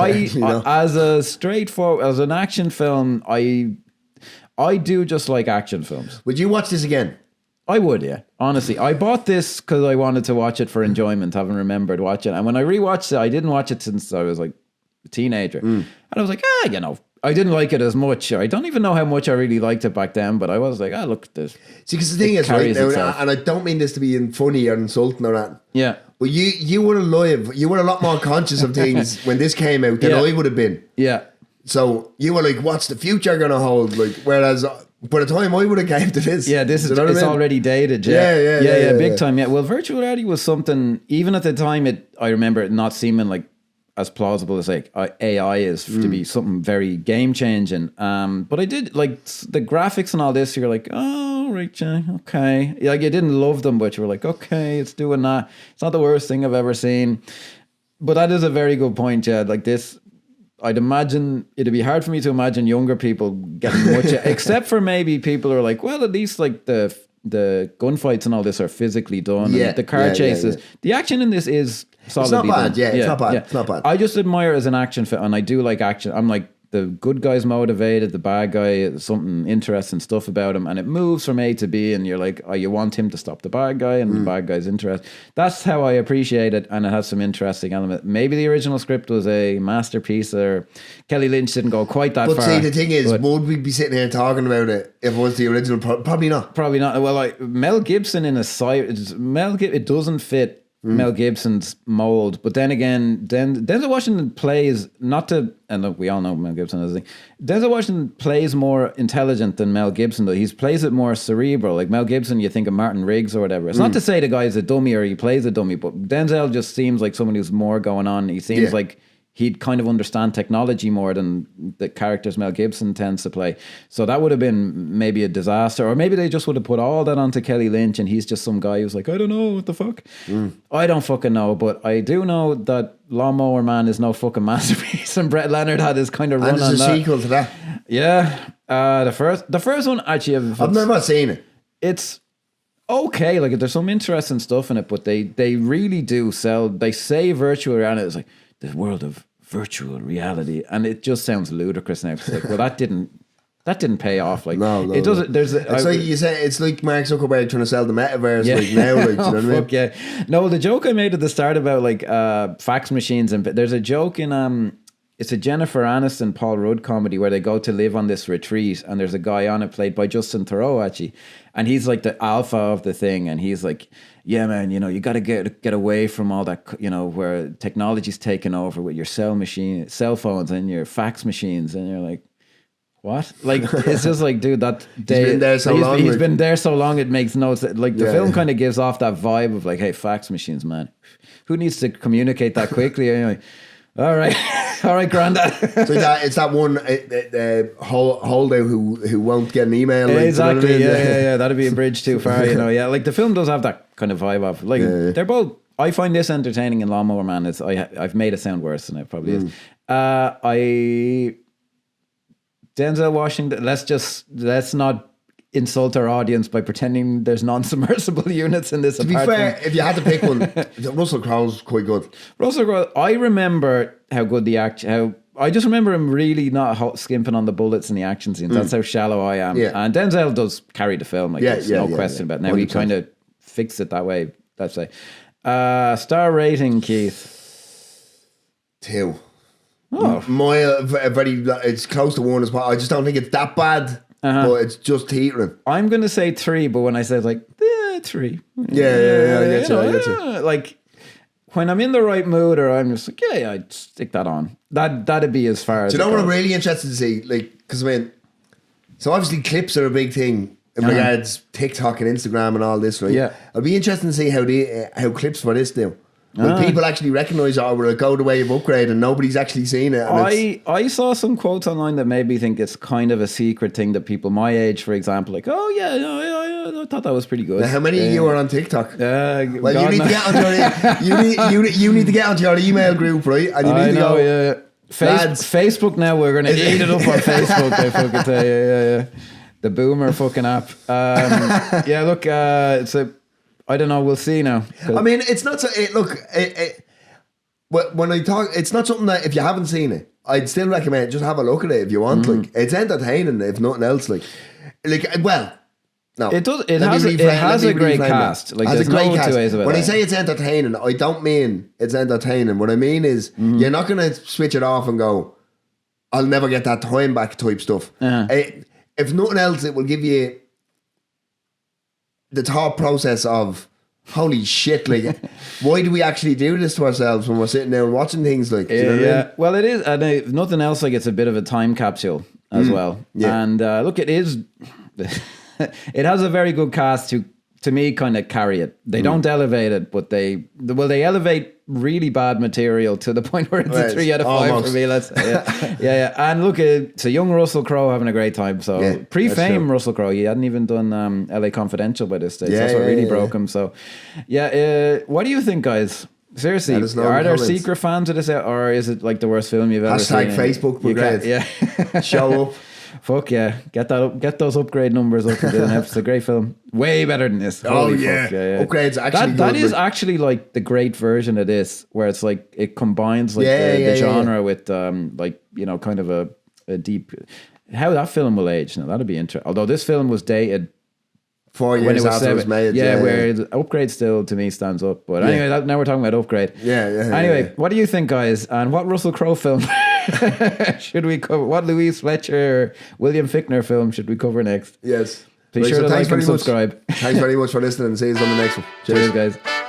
Speaker 2: as an action film, I do just like action films.
Speaker 1: Would you watch this again?
Speaker 2: I would, yeah. Honestly, I bought this because I wanted to watch it for enjoyment, having remembered watching it. And when I rewatched it, I didn't watch it since I was like a teenager. And I was like, I didn't like it as much. I don't even know how much I really liked it back then, but I was like, look at this.
Speaker 1: See, because the thing is, right now, and I don't mean this to be funny or insulting or that.
Speaker 2: Yeah.
Speaker 1: But you were alive. You were a lot more conscious of things when this came out than I would have been.
Speaker 2: Yeah.
Speaker 1: So you were like, what's the future going to hold? Like, whereas by the time I would have came to this.
Speaker 2: Yeah, this is it's already dated.
Speaker 1: Yeah,
Speaker 2: big time. Yeah. Well, virtual reality was something, even at the time, I remember it not seeming like as plausible as like AI is to be something very game changing. But I did like the graphics and all this. You're like, oh, right, yeah, okay. Like you didn't love them, but you were like, okay, it's doing that. It's not the worst thing I've ever seen. But that is a very good point, yeah. Like this, I'd imagine it'd be hard for me to imagine younger people getting much, except for maybe people who are like, well, at least like the gunfights and all this are physically done.
Speaker 1: Yeah,
Speaker 2: and the car chases.
Speaker 1: Yeah.
Speaker 2: The action in this is solidly
Speaker 1: It's not bad,
Speaker 2: done.
Speaker 1: it's not bad. It's not bad.
Speaker 2: I just admire it as an action film, and I do like action. I'm like, the good guy's motivated, the bad guy, something interesting stuff about him, and it moves from A to B, and you're like, oh, you want him to stop the bad guy, and the bad guy's interested. That's how I appreciate it, and it has some interesting element. Maybe the original script was a masterpiece, or Kelly Lynch didn't go quite that far.
Speaker 1: But see, the thing is, would we be sitting here talking about it if it was the original? Probably not.
Speaker 2: Probably not. Well, Mel Gibson in a it doesn't fit Mel Gibson's mold, but then again, Denzel Washington plays and look, we all know Mel Gibson is a thing. Denzel Washington plays more intelligent than Mel Gibson, though. He plays it more cerebral. Like Mel Gibson, you think of Martin Riggs or whatever. It's not to say the guy's a dummy or he plays a dummy, but Denzel just seems like someone who's more going on. He seems like he'd kind of understand technology more than the characters Mel Gibson tends to play. So that would have been maybe a disaster. Or maybe they just would have put all that onto Kelly Lynch and he's just some guy who's like, I don't know, what the fuck? I don't fucking know, but I do know that Lawnmower Man is no fucking masterpiece, and Brett Leonard had his kind of run on that.
Speaker 1: And there's a sequel to that.
Speaker 2: Yeah. The first one, actually...
Speaker 1: I've never seen it.
Speaker 2: It's okay. Like, there's some interesting stuff in it, but they really do sell... They say virtual reality is like, the world of virtual reality, and it just sounds ludicrous now. It's like, well, that didn't pay off. Like, no, it doesn't. There's
Speaker 1: it's like you say, it's like Mark Zuckerberg trying to sell the metaverse.
Speaker 2: Yeah.
Speaker 1: Like now, like, you know what I mean?
Speaker 2: Yeah. No, the joke I made at the start about like fax machines, and there's a joke in it's a Jennifer Aniston Paul Rudd comedy where they go to live on this retreat, and there's a guy on it played by Justin Theroux actually, and he's like the alpha of the thing, and he's like, yeah, man, you know, you got to get away from all that, you know, where technology's taken over with your cell phones and your fax machines, and you're like, what? Like, it's just like, dude, he's been there so long. He's been there so long, it makes no sense. Like, the film kind of gives off that vibe of like, hey, fax machines, man. Who needs to communicate that quickly? Anyway, all right, granddad.
Speaker 1: So it's that one holdout who won't get an email. Like,
Speaker 2: exactly.
Speaker 1: You know what I mean?
Speaker 2: Yeah. That'd be a bridge too far, you know. Yeah, like the film does have that kind of vibe of like they're both. I find this entertaining, and Lawnmower Man is. I've made it sound worse than it probably is. Denzel Washington. Let's not insult our audience by pretending there's non-submersible units in this.
Speaker 1: To be fair, if you had to pick one, Russell Crowe's quite good.
Speaker 2: Russell Crowe, I remember how good the I just remember him really not skimping on the bullets in the action scenes. That's how shallow I am. Yeah. And Denzel does carry the film. Like, there's no question about it. Now 100%. He kind of fixed it that way, let's say. Star rating, Keith?
Speaker 1: 2.
Speaker 2: Oh.
Speaker 1: It's close to 1 as well. I just don't think it's that bad. But it's just teetering.
Speaker 2: I'm going to say 3, but when I said like 3.
Speaker 1: Yeah, I get you.
Speaker 2: Like, when I'm in the right mood, or I'm just like, I'd stick that on. That'd be as far as.
Speaker 1: Do you know what I'm really interested to see? Like, because I mean, so obviously clips are a big thing in regards TikTok and Instagram and all this, right?
Speaker 2: Yeah.
Speaker 1: I'd be interested to see how clips for this do. Will people actually recognise it, or will it go the way of upgrade and nobody's actually seen it?
Speaker 2: I saw some quotes online that made me think it's kind of a secret thing that people my age, for example, like, I thought that was pretty good.
Speaker 1: Now, how many of you are on TikTok?
Speaker 2: Well,
Speaker 1: you need to get onto you need to get onto your email group, right? And you need to go.
Speaker 2: Yeah. Facebook now, we're going to eat it up on Facebook. I fucking tell you, yeah. The boomer fucking app. Look, it's a. I don't know. We'll see now.
Speaker 1: I mean, it's not so. When I talk, it's not something that if you haven't seen it, I'd still recommend just have a look at it if you want. Like, it's entertaining if nothing else. Like, well, No.
Speaker 2: It does. It has a great cast. Like, there's no two ways about it.
Speaker 1: When I say it's entertaining, I don't mean it's entertaining. What I mean is you're not going to switch it off and go, I'll never get that time back type stuff. If nothing else, it will give you the thought process of, holy shit, like, why do we actually do this to ourselves when we're sitting there and watching things like, you know what I mean?
Speaker 2: Well, it is, and if nothing else, like, it's a bit of a time capsule as well. Yeah. And look, it is, it has a very good cast to me, kind of carry it. They don't elevate it, but they elevate really bad material to the point where it's a 3 out of 5 almost. For me. Let's say, yeah. And look, it's a young Russell Crowe having a great time. So pre-fame Russell Crowe, he hadn't even done LA Confidential by this stage. That's what really broke him. So, what do you think, guys? Seriously, are there secret fans of this, or is it like the worst film you've ever seen?
Speaker 1: Facebook brigade.
Speaker 2: Yeah,
Speaker 1: show up.
Speaker 2: Fuck yeah, get those upgrade numbers up. It's a great film, way better than this. Holy fuck, yeah.
Speaker 1: Upgrade's actually
Speaker 2: that is actually like the great version of this, where it's like it combines like the genre with like, you know, kind of a deep. How that film will age now, that'd be interesting. Although this film was dated
Speaker 1: 4 years after it was made.
Speaker 2: Where the Upgrade still to me stands up. But anyway, now we're talking about Upgrade. Anyway, what do you think, guys? And what Russell Crowe film should we cover? What Louise Fletcher or William Fichtner film should we cover next?
Speaker 1: Yes.
Speaker 2: Be sure to like and subscribe.
Speaker 1: Thanks very much for listening, and see you on the next one.
Speaker 2: Cheers guys.